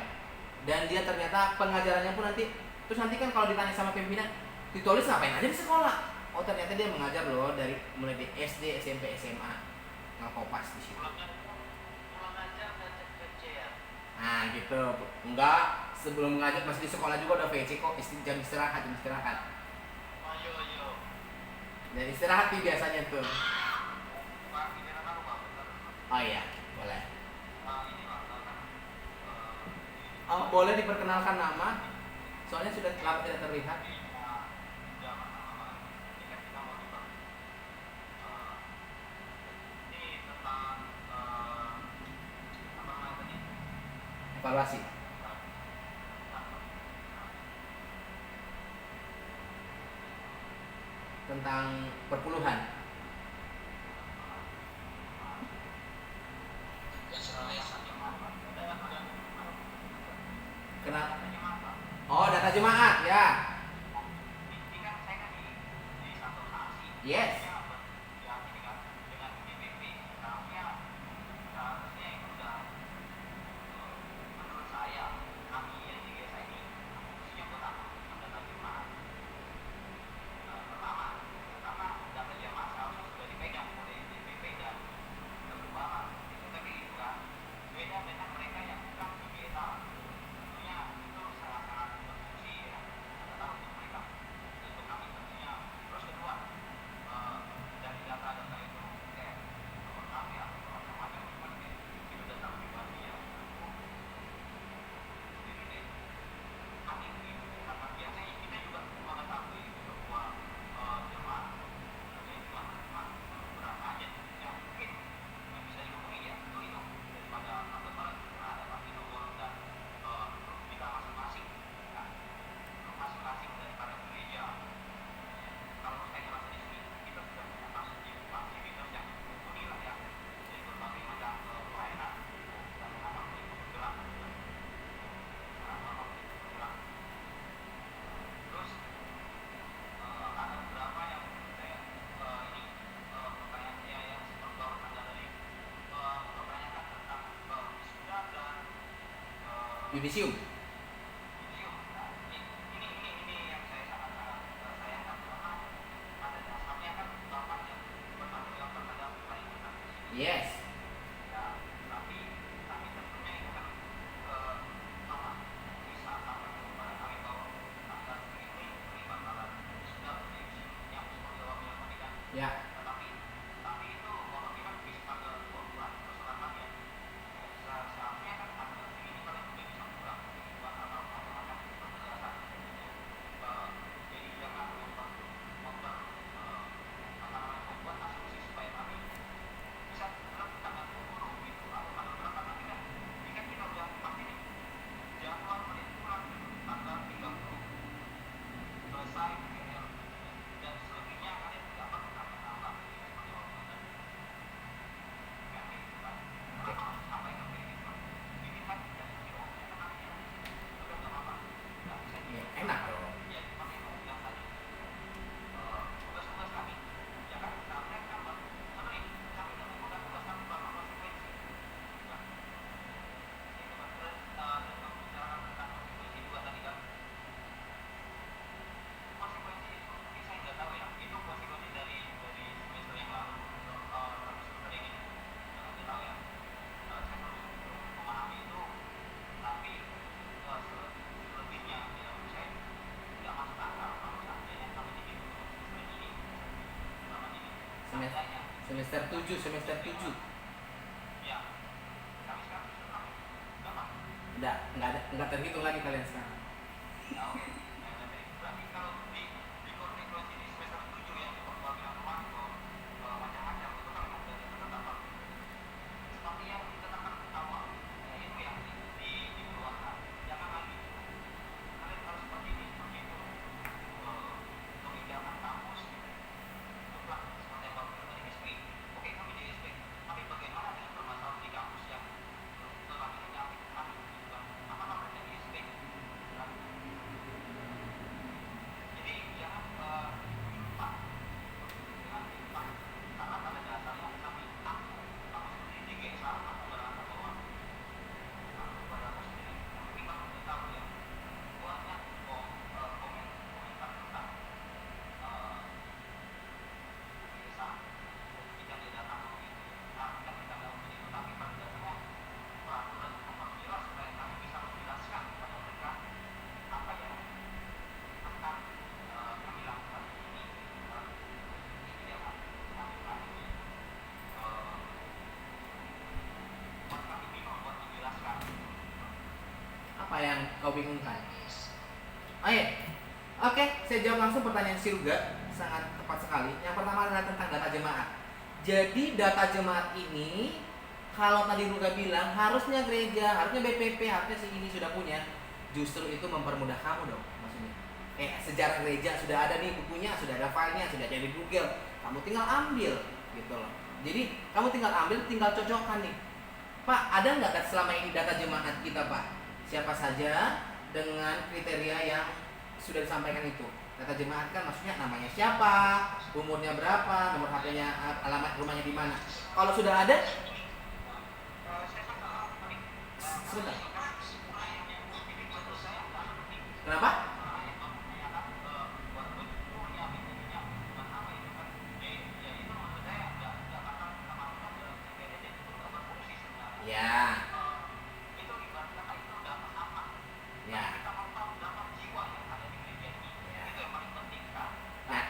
Dan dia ternyata pengajarannya pun nanti, terus nanti kan kalau ditanya sama pimpinan, ditulis ngapain aja di sekolah? Oh ternyata dia mengajar loh dari mulai di SD, SMP, SMA, ngekopas di situ. Pulang ajar dan cek ya. Nah gitu, enggak sebelum mengajar masih di sekolah juga udah VC kok, jam istirahat. Ayo. Dan istirahat nih biasanya tuh. Pak, gimana kan Pak? Benar. Oh iya, boleh. Ini Pak, Oh, boleh diperkenalkan nama? Soalnya sudah lama tidak terlihat. jangan lama-lama. Ini kan kita mau juga. Ini tentang apa namanya tadi? Evaluasi tentang perpuluhan. Kenapa? Oh, data jemaat ya. Ini kan saya kan di satu saksi. Yes. Ya, ini kan dengan BPP. Seharusnya itu udah menurut saya kami yang di desa ini khususnya buat apa? Data jemaat. Pertama, data jemaat seharusnya sudah dipegang oleh BPP dan keuangan. Itu kan kayak gitu kan. Beda dengan mereka yang bukan di desa. Tentunya itu sangat-sangat berfungsi ya. Data untuk mereka. Untuk kami tentunya. Terus kedua, dari data-data itu kayak nomor kami atau macam-macam itu data pribadi ya. Jadi deh, kami begitu karena biasanya kita juga mengetahui bahwa jemaah ini cuma berapa aja yang mungkin yang bisa dihubungi ya itu daripada atau ada pasti nomor dan kita masing-masing kan masing-masing daripada gereja. Kalau saya ngerasa di sini kita sudah punya fasilitas yang mumpuni lah ya, jadi berbagai macam pelayanan dan apapun itu bergerak apapun itu bergerak. Terus ada beberapa yang saya ini pertanyaan saya yang seperti Anda tadi mempertanyakan tentang wisuda dan Yudisium. museum. Nah, ini yang saya sangat-sangat sayangkan karena pada dasarnya kan bapak yang bertanggung jawab terhadap pelayanan di sini. Yes. Ya, tapi tentunya itu kan apa bisa sampai kepada kami bahwa Anda ini terlibat dalam sudah yang seperti bapak bilang tadi kan. Ya. Tapi itu bapak bilang bisa tanggal 2 bulan setelah kalian. Seharusnya kan ada ini paling udah bisa pulang buat apa macam-macam penjelasan. Jadi jangan membuat apa namanya membuat asumsi supaya kami bisa tetap semester 7. Ya, kami sekarang sudah berapa? Enggak terhitung lagi kalian sekarang. Ya, oke. Nah, jadi berarti kalau di konstitusi di semester 7 ya, di pembagian rumah macam-macam itu kan memang sudah ditetapkan. Seperti yang ditetapkan awal, ya itu yang dikeluarkan. Jangan lagi. Kalian harus seperti ini, seperti itu. Kebijakan kampus, mutlak seperti yang Bapak tadi SP. Oke, kami di SP. Tapi bagaimana dengan permasalahan di kampus yang telah menyangkut kami juga? Apakah mereka di SP? Jadi jangan lupa dengan lupa karena pada dasarnya aku sendiri di GSA aku merasa bahwa pada aku sendiri mungkin kamu sudah tahu ya banyak komentar tentang GSA ketika dia datang begitu kan kita nggak begitu tapi pada dasarnya peraturan itu harus jelas supaya kami bisa menjelaskan kepada mereka apa yang akan kami lakukan ini yang kami lalui buat kami bingung buat menjelaskan Apa yang kau bingungkan? Oh iya. Oke, saya jawab langsung pertanyaan si Ruga. Sangat tepat sekali. Yang pertama adalah tentang data jemaat. Jadi data jemaat ini, kalau tadi Ruga bilang harusnya gereja, harusnya BPP, harusnya si ini sudah punya, justru itu mempermudah kamu dong, maksudnya. Sejarah gereja sudah ada nih bukunya, sudah ada filenya, sudah ada di Google. Kamu tinggal ambil, gitu loh. Jadi kamu tinggal ambil, tinggal cocokkan nih. Pak, ada nggak selama ini data jemaat kita, Pak? Siapa saja dengan kriteria yang sudah disampaikan itu. Data jemaat kan maksudnya namanya siapa, umurnya berapa, nomor HP-nya, alamat rumahnya di mana. Kalau sudah ada, sebentar. Kenapa? Ya. Ya. Nah,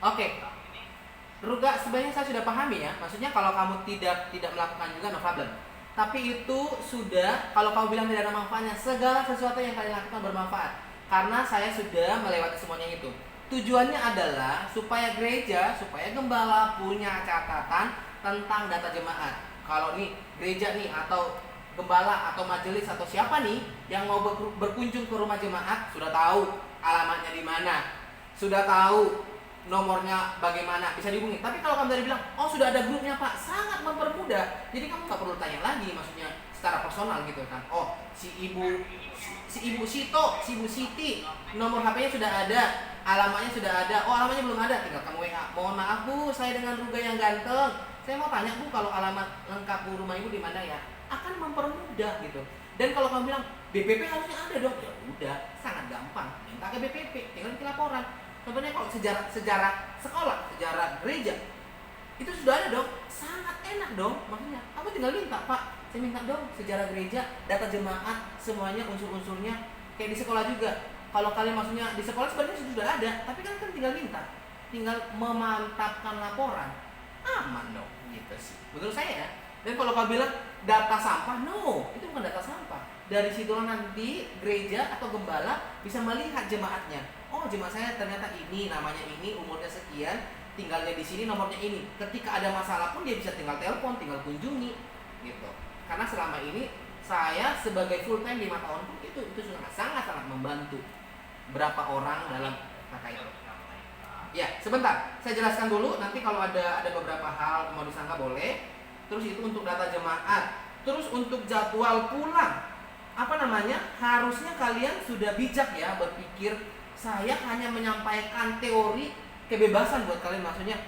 oke. Ruga, sebenarnya saya sudah pahami ya. Maksudnya kalau kamu tidak melakukan juga no problem. Tapi itu sudah, kalau kamu bilang tidak ada manfaatnya, segala sesuatu yang kalian lakukan bermanfaat. Karena saya sudah melewati semuanya itu. Tujuannya adalah supaya gereja, supaya gembala punya catatan tentang data jemaat. Kalau nih gereja nih atau gembala atau majelis atau siapa nih yang mau berkunjung ke rumah jemaat, sudah tahu alamatnya di mana, sudah tahu nomornya bagaimana, bisa dihubungi. Tapi kalau kamu tadi bilang, oh sudah ada grupnya Pak, sangat mempermudah. Jadi kamu nggak perlu tanya lagi, maksudnya secara personal gitu kan. Oh si ibu Sito, si ibu Siti, nomor HP-nya sudah ada, alamatnya sudah ada. Oh alamatnya belum ada, tinggal kamu WA. Mohon maaf Bu, saya dengan Ruga yang ganteng. Saya mau tanya Bu, kalau alamat lengkap Bu rumah Ibu di mana ya? Akan mempermudah gitu. Dan kalau kamu bilang BPP harusnya ada dong, ya udah, sangat gampang. Minta ke BPP, tinggal bikin laporan. Contohnya kalau sejarah sekolah, sejarah gereja, itu sudah ada dong, sangat enak dong. Maksudnya, aku tinggal minta Pak, saya minta dong sejarah gereja, data jemaat, semuanya unsur-unsurnya. Kayak di sekolah juga. Kalau kalian maksudnya di sekolah sebenarnya sudah ada, tapi kan tinggal minta, tinggal memantapkan laporan, aman dong, gitu sih. Menurut saya ya. Dan kalau kau bilang data sampah, no, itu bukan data sampah. Dari situlah nanti gereja atau gembala bisa melihat jemaatnya. Oh jemaat saya ternyata ini, namanya ini, umurnya sekian, tinggalnya di sini, nomornya ini. Ketika ada masalah pun dia bisa tinggal telepon, tinggal kunjungi, gitu. Karena selama ini saya sebagai full time 5 tahun pun itu sangat membantu berapa orang dalam kata itu. Ya sebentar, saya jelaskan dulu. Nanti kalau ada beberapa hal mau disangka boleh. Terus itu untuk data jemaat. Terus untuk jadwal pulang, harusnya kalian sudah bijak ya berpikir. Saya hanya menyampaikan teori kebebasan buat kalian, maksudnya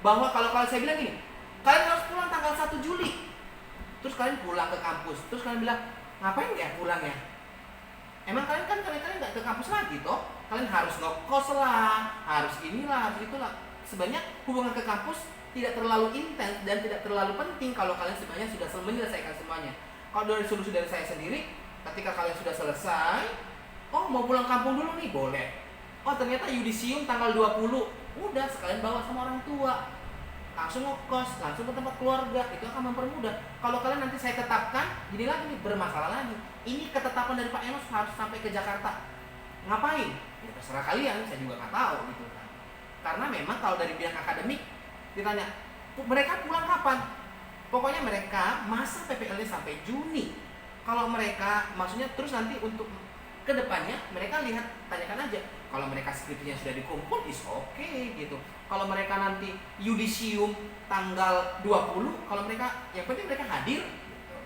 bahwa kalau saya bilang gini, kalian harus pulang tanggal 1 Juli. Terus kalian pulang ke kampus, terus kalian bilang, ngapain ya pulang ya? Emang kalian nggak ke kampus lagi toh? kalian harus ngekos lah, harus inilah, harus itulah. Sebenarnya hubungan ke kampus tidak terlalu intens dan tidak terlalu penting kalau kalian sebenarnya sudah menyelesaikan semuanya. Kalau dari solusi dari saya sendiri, ketika kalian sudah selesai, oh mau pulang kampung dulu nih, boleh. Oh ternyata yudisium tanggal 20, udah sekalian bawa sama orang tua, langsung ngekos, langsung ke tempat keluarga, itu akan mempermudah. Kalau kalian nanti saya tetapkan, jadi lagi nih, bermasalah lagi. Ini ketetapan dari Pak Enos harus sampai ke Jakarta. Ngapain? Ya terserah kalian, saya juga nggak tahu gitu kan. Karena memang kalau dari bidang akademik ditanya, mereka pulang kapan? Pokoknya mereka masa PPL-nya sampai Juni. Kalau mereka, maksudnya terus nanti untuk kedepannya mereka lihat, tanyakan aja. Kalau mereka skripsinya sudah dikumpul, is okay gitu. Kalau mereka nanti yudisium tanggal 20, kalau mereka, yang penting mereka hadir gitu.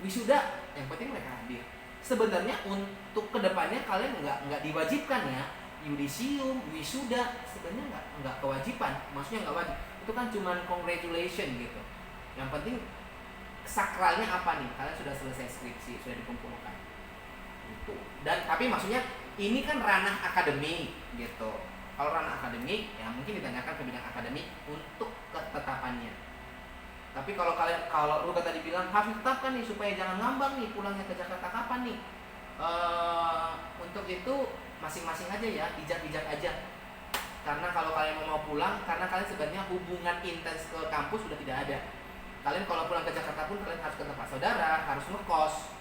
Wisuda, yang penting mereka hadir. Sebenarnya untuk kedepannya kalian nggak diwajibkan ya yudisium, wisuda, sebenarnya nggak kewajiban, maksudnya nggak wajib. Itu kan cuman congratulation gitu. Yang penting sakralnya apa nih? Kalian sudah selesai skripsi, sudah dikumpulkan. Itu. Dan tapi maksudnya ini kan ranah akademik gitu. Kalau ranah akademik ya mungkin ditanyakan ke bidang akademik untuk ketetapannya. Tapi kalau Ruga tadi bilang harus ditetapkan nih supaya jangan ngambang nih pulangnya ke Jakarta kapan nih. Untuk itu masing-masing aja ya, bijak-bijak aja. Karena kalau kalian mau pulang, karena kalian sebenarnya hubungan intens ke kampus sudah tidak ada. Kalian kalau pulang ke Jakarta pun kalian harus ke tempat saudara, harus ngekos.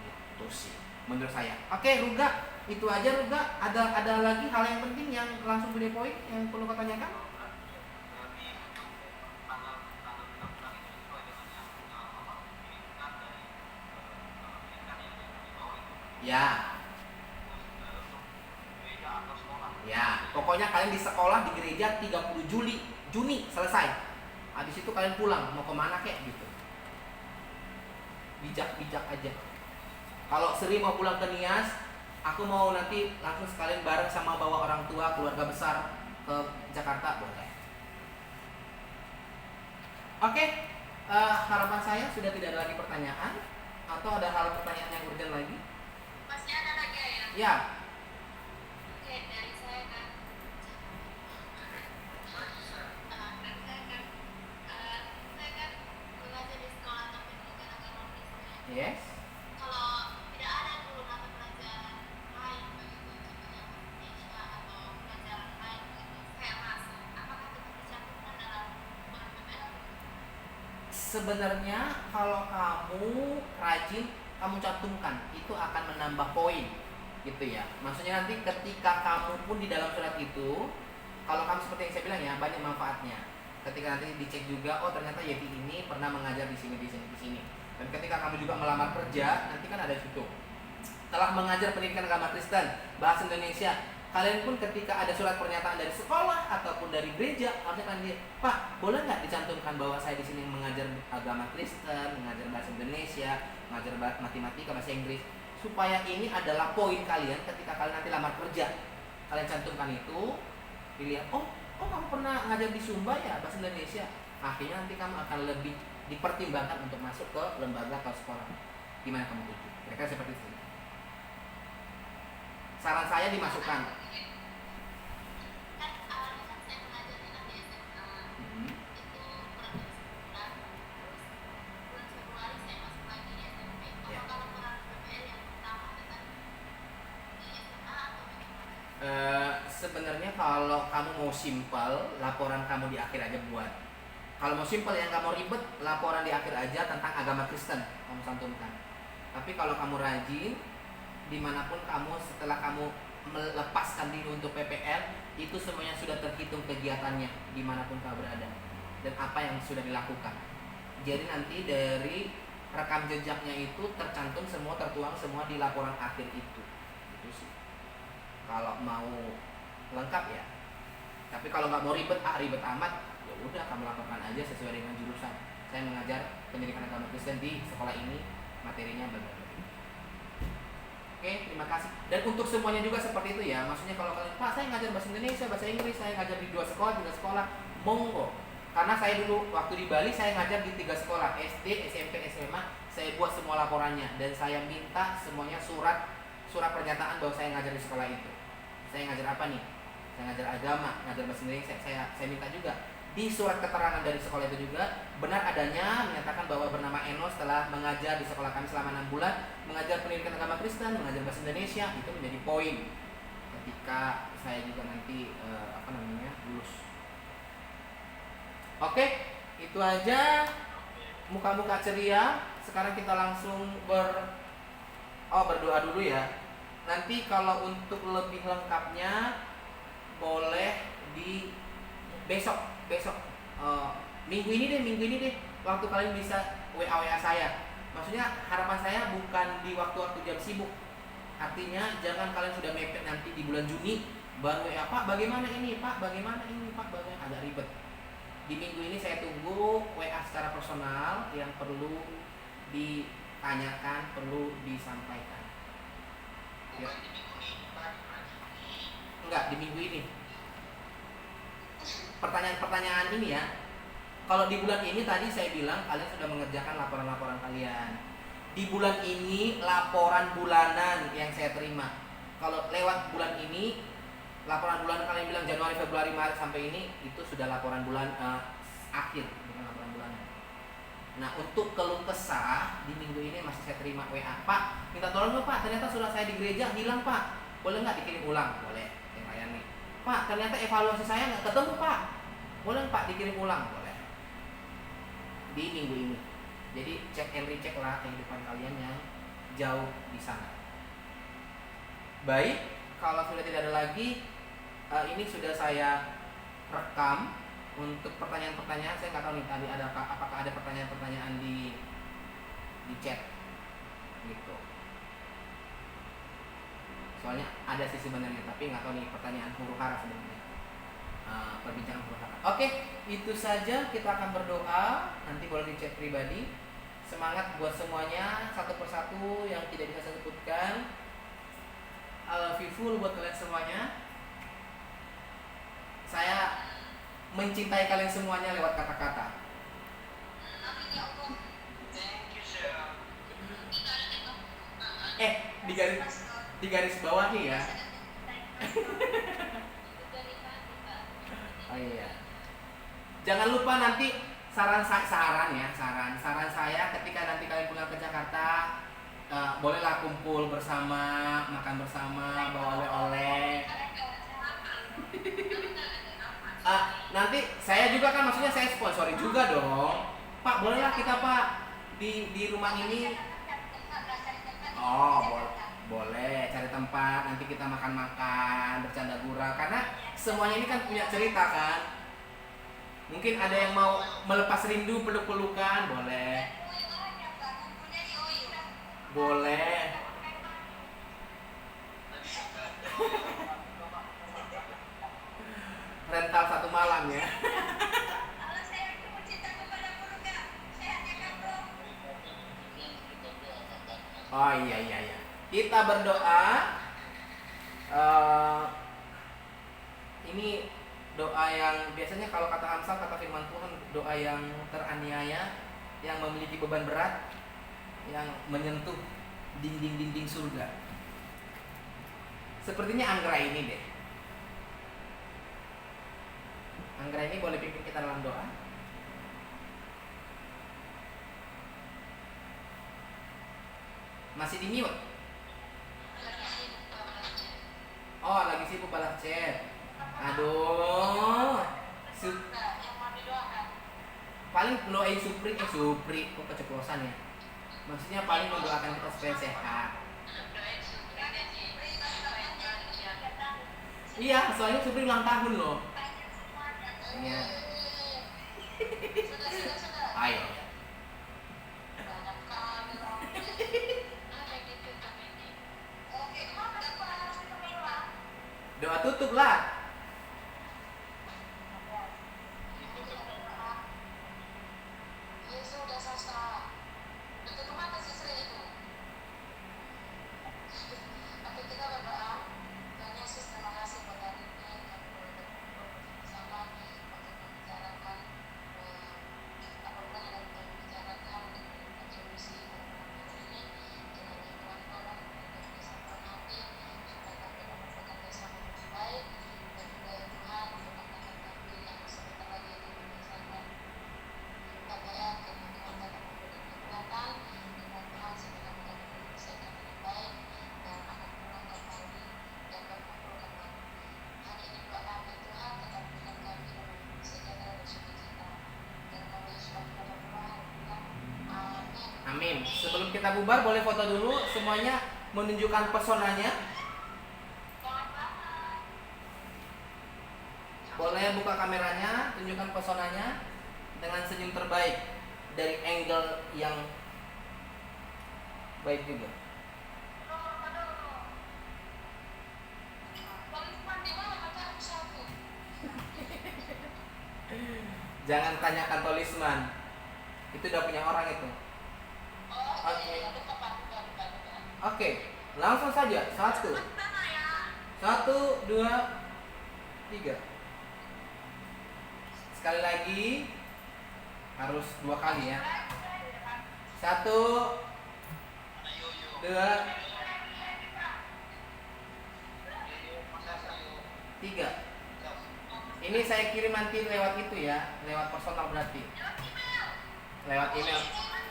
Gitu sih menurut saya. Oke, Ruga, itu aja Ruga. Ada lagi hal yang penting yang langsung punya poin yang perlu kau tanyakan? Berarti untuk tanggal 3 bulan itu sesuai dengan yang diinginkan dari pendidikan yang di bawah itu. Ya. Terus untuk gereja atau sekolah. Ya, pokoknya kalian di sekolah di gereja 30 Juni selesai. Habis itu kalian pulang, mau kemana kek gitu. Bijak-bijak aja. Kalau Sri mau pulang ke Nias, aku mau nanti langsung sekalian bareng sama bawa orang tua, keluarga besar ke Jakarta, boleh. Oke, harapan saya sudah tidak ada lagi pertanyaan. Atau ada hal pertanyaan yang urgent lagi? Masih ada lagi ya? Ya. Oke, dari saya kan. Saya kan belajar di sekolah tapi pendidikan agama Kristen. Yes. Kalau tidak ada dulu mata pelajaran lain begitu, contohnya Indonesia atau pelajaran lain begitu, saya rasa apakah tetap dicantumkan dalam program PPL? Sebenarnya kalau kamu rajin, kamu cantumkan, itu akan menambah poin gitu ya. Maksudnya nanti ketika kamu pun di dalam surat itu, kalau kamu seperti yang saya bilang ya, banyak manfaatnya. Ketika nanti dicek juga, oh ternyata Yeti ini pernah mengajar di sini, di sini, di sini. Dan ketika kamu juga melamar kerja, nanti kan ada di situ. Telah mengajar pendidikan agama Kristen, bahasa Indonesia. Kalian pun ketika ada surat pernyataan dari sekolah ataupun dari gereja, harusnya kan dia, Pak, boleh nggak dicantumkan bahwa saya di sini mengajar agama Kristen, mengajar bahasa Indonesia, mengajar matematika, bahasa Inggris, supaya ini adalah poin kalian ketika kalian nanti lamar kerja. Kalian cantumkan itu, dilihat, oh kamu pernah ngajar di Sumba ya bahasa Indonesia. Akhirnya nanti kamu akan lebih dipertimbangkan untuk masuk ke lembaga atau sekolah gimana kamu tuju. Kira-kira seperti itu. Saran saya dimasukkan. Kan awalnya kan saya belajar di SMA, itu kurang lebih sebulan, terus bulan Februari saya masuk lagi di SMP. Ya. Kalau program PPL yang pertama tetap di SMA atau bagaimana? Sebenarnya kalau kamu mau simpel, laporan kamu di akhir aja buat. Kalau mau simpel yang kamu ribet, laporan di akhir aja tentang agama Kristen kamu cantumkan. Tapi kalau kamu rajin, dimanapun kamu setelah kamu melepaskan diri untuk PPL, itu semuanya sudah terhitung kegiatannya dimanapun kamu berada dan apa yang sudah dilakukan. Jadi nanti dari rekam jejaknya itu tercantum semua, tertuang semua di laporan akhir itu. Itu sih. Kalau mau lengkap ya. Tapi kalau nggak mau ribet amat, ya udah kamu lakukan aja sesuai dengan jurusan. Saya mengajar pendidikan agama Kristen di sekolah ini, materinya berbeda. Oke, terima kasih. Dan untuk semuanya juga seperti itu ya. Maksudnya kalau kalian, Pak, saya ngajar bahasa Indonesia, bahasa Inggris, saya ngajar di 2 sekolah, monggo. Karena saya dulu waktu di Bali saya ngajar di 3 sekolah, SD, SMP, SMA. Saya buat semua laporannya dan saya minta semuanya surat pernyataan bahwa saya ngajar di sekolah itu. Saya ngajar apa nih? Saya ngajar agama, ngajar bahasa Indonesia. Saya minta juga di surat keterangan dari sekolah itu juga benar adanya menyatakan bahwa bernama Enos telah mengajar di sekolah kami selama 6 bulan, mengajar pendidikan agama Kristen, mengajar bahasa Indonesia. Itu menjadi poin ketika saya juga nanti lulus. Oke, itu aja muka-muka ceria. Sekarang kita langsung berdoa dulu ya. Nanti kalau untuk lebih lengkapnya boleh di besok minggu ini deh waktu kalian bisa WA saya. Maksudnya harapan saya bukan di waktu-waktu jam sibuk. Artinya jangan kalian sudah mepet nanti di bulan Juni baru WA, Pak bagaimana ini, Pak bagaimana ini, Pak bagaimana, agak ribet. Di minggu ini saya tunggu WA secara personal yang perlu ditanyakan, perlu disampaikan. Ya. Enggak, di minggu ini. Pertanyaan-pertanyaan ini ya. Kalau di bulan ini tadi saya bilang kalian sudah mengerjakan laporan-laporan kalian. Di bulan ini laporan bulanan yang saya terima. Kalau lewat bulan ini laporan bulanan kalian bilang Januari, Februari, Maret sampai ini itu sudah laporan bulan akhir, bukan laporan bulanan. Nah, untuk keluh kesah di minggu ini masih saya terima WA. Pak, minta tolong dong Pak, ternyata surat saya di gereja hilang Pak. Boleh nggak dikirim ulang? Boleh, yang layani. Pak, ternyata evaluasi saya nggak ketemu Pak. Boleh Pak dikirim ulang? Boleh. Di minggu ini. Jadi cek and recheck lah kehidupan kalian yang jauh di sana. Baik, kalau sudah tidak ada lagi, ini sudah saya rekam untuk pertanyaan-pertanyaan. Saya nggak tahu nih tadi apakah ada pertanyaan-pertanyaan di chat gitu. Soalnya ada sih sebenarnya, tapi nggak tahu nih pertanyaan huru hara sebenarnya. Perbincangan huru hara. Oke, itu saja. Kita akan berdoa. Nanti boleh di chat pribadi. Semangat buat semuanya, satu persatu yang tidak bisa saya sebutkan. I love you full buat kalian semuanya. Saya mencintai kalian semuanya lewat kata-kata. Amin ya Allah. Thank you, sir. Di garis bawah nih ya. Oh iya. Jangan lupa nanti saran saya ketika nanti kalian pulang ke Jakarta, bolehlah kumpul bersama, makan bersama, bawa oleh-oleh. Nanti saya juga kan, maksudnya saya sponsori juga dong. Pak, bolehlah kita Pak di rumah ini. Oh, boleh cari tempat, nanti kita makan-makan, bercanda gurau, karena semuanya ini kan punya cerita kan. Mungkin ada yang mau melepas rindu, peluk-pelukan, boleh. Boleh. Rental 1 malam ya. Kalau saya cuma cinta kepada keluarga, saya hanya kamu. Oh iya. Kita berdoa. Ini doa yang biasanya kalau kata Amsal, kata firman Tuhan, doa yang teraniaya, yang memiliki beban berat, yang menyentuh dinding-dinding surga. Sepertinya Anggra ini deh. Anggra ini boleh pimpin kita dalam doa. Masih di mute? Oh, lagi sibuk balas chat. Aduh. Yang mau didoakan. Paling doain Supri kok keceplosan ya. Maksudnya paling mendoakan kita supaya sehat. Iya, soalnya Supri ulang tahun loh. Iya. Sudah. Ayo. Banyak kali orang. Ada gitu tapi ini. Oke, kenapa harus dipegang? Doa tutup lah. Yesus udah selesai. Betul kemana sih Sri itu? Oke, kita berdoa. Tuhan Yesus, terima kasih buat hari ini. kita bubar boleh foto dulu, semuanya menunjukkan pesonanya. Boleh buka kameranya, tunjukkan pesonanya dengan senyum terbaik dari angle yang baik juga. Jangan tanyakan Tolisman, itu udah punya orang itu. Oke, langsung saja. 1, 2, 3. Sekali lagi, harus 2 kali ya. 1, 2, 3. Ini saya kirim nanti lewat itu ya, lewat personal berarti. Lewat email.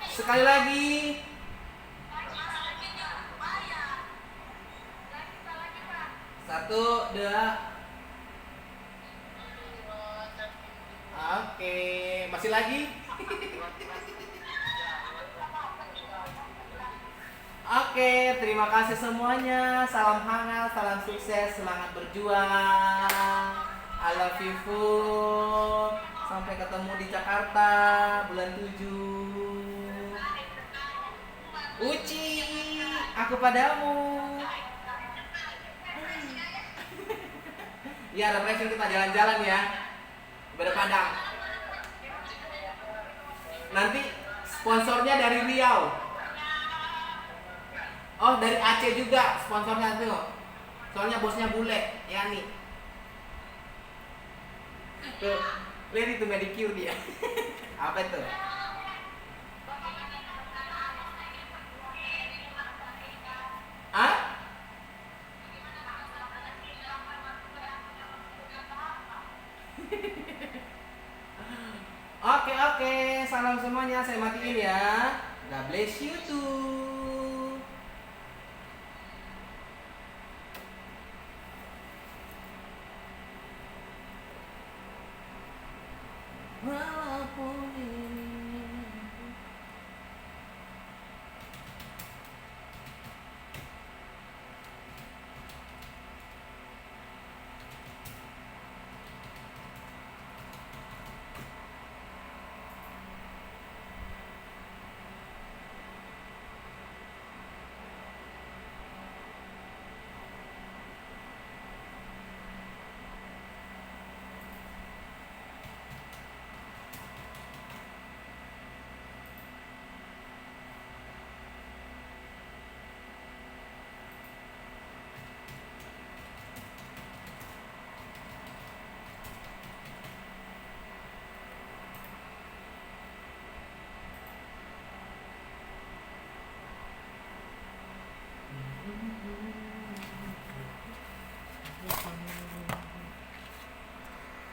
Sekali lagi. 1, 2. Oke, masih lagi? Oke, terima kasih semuanya. Salam hangat, salam sukses, semangat berjuang. I love you full. Sampai ketemu di Jakarta bulan 7. Uci, aku padamu. Ya, refreshing kita jalan-jalan ya. Pada Padang. Nanti sponsornya dari Riau. Oh, dari Aceh juga sponsornya tuh. Soalnya bosnya bule, Yani. Tuh, lihat itu medicure dia. Apa itu? Ah? Oke, salam semuanya. Saya matiin ya. God bless you too.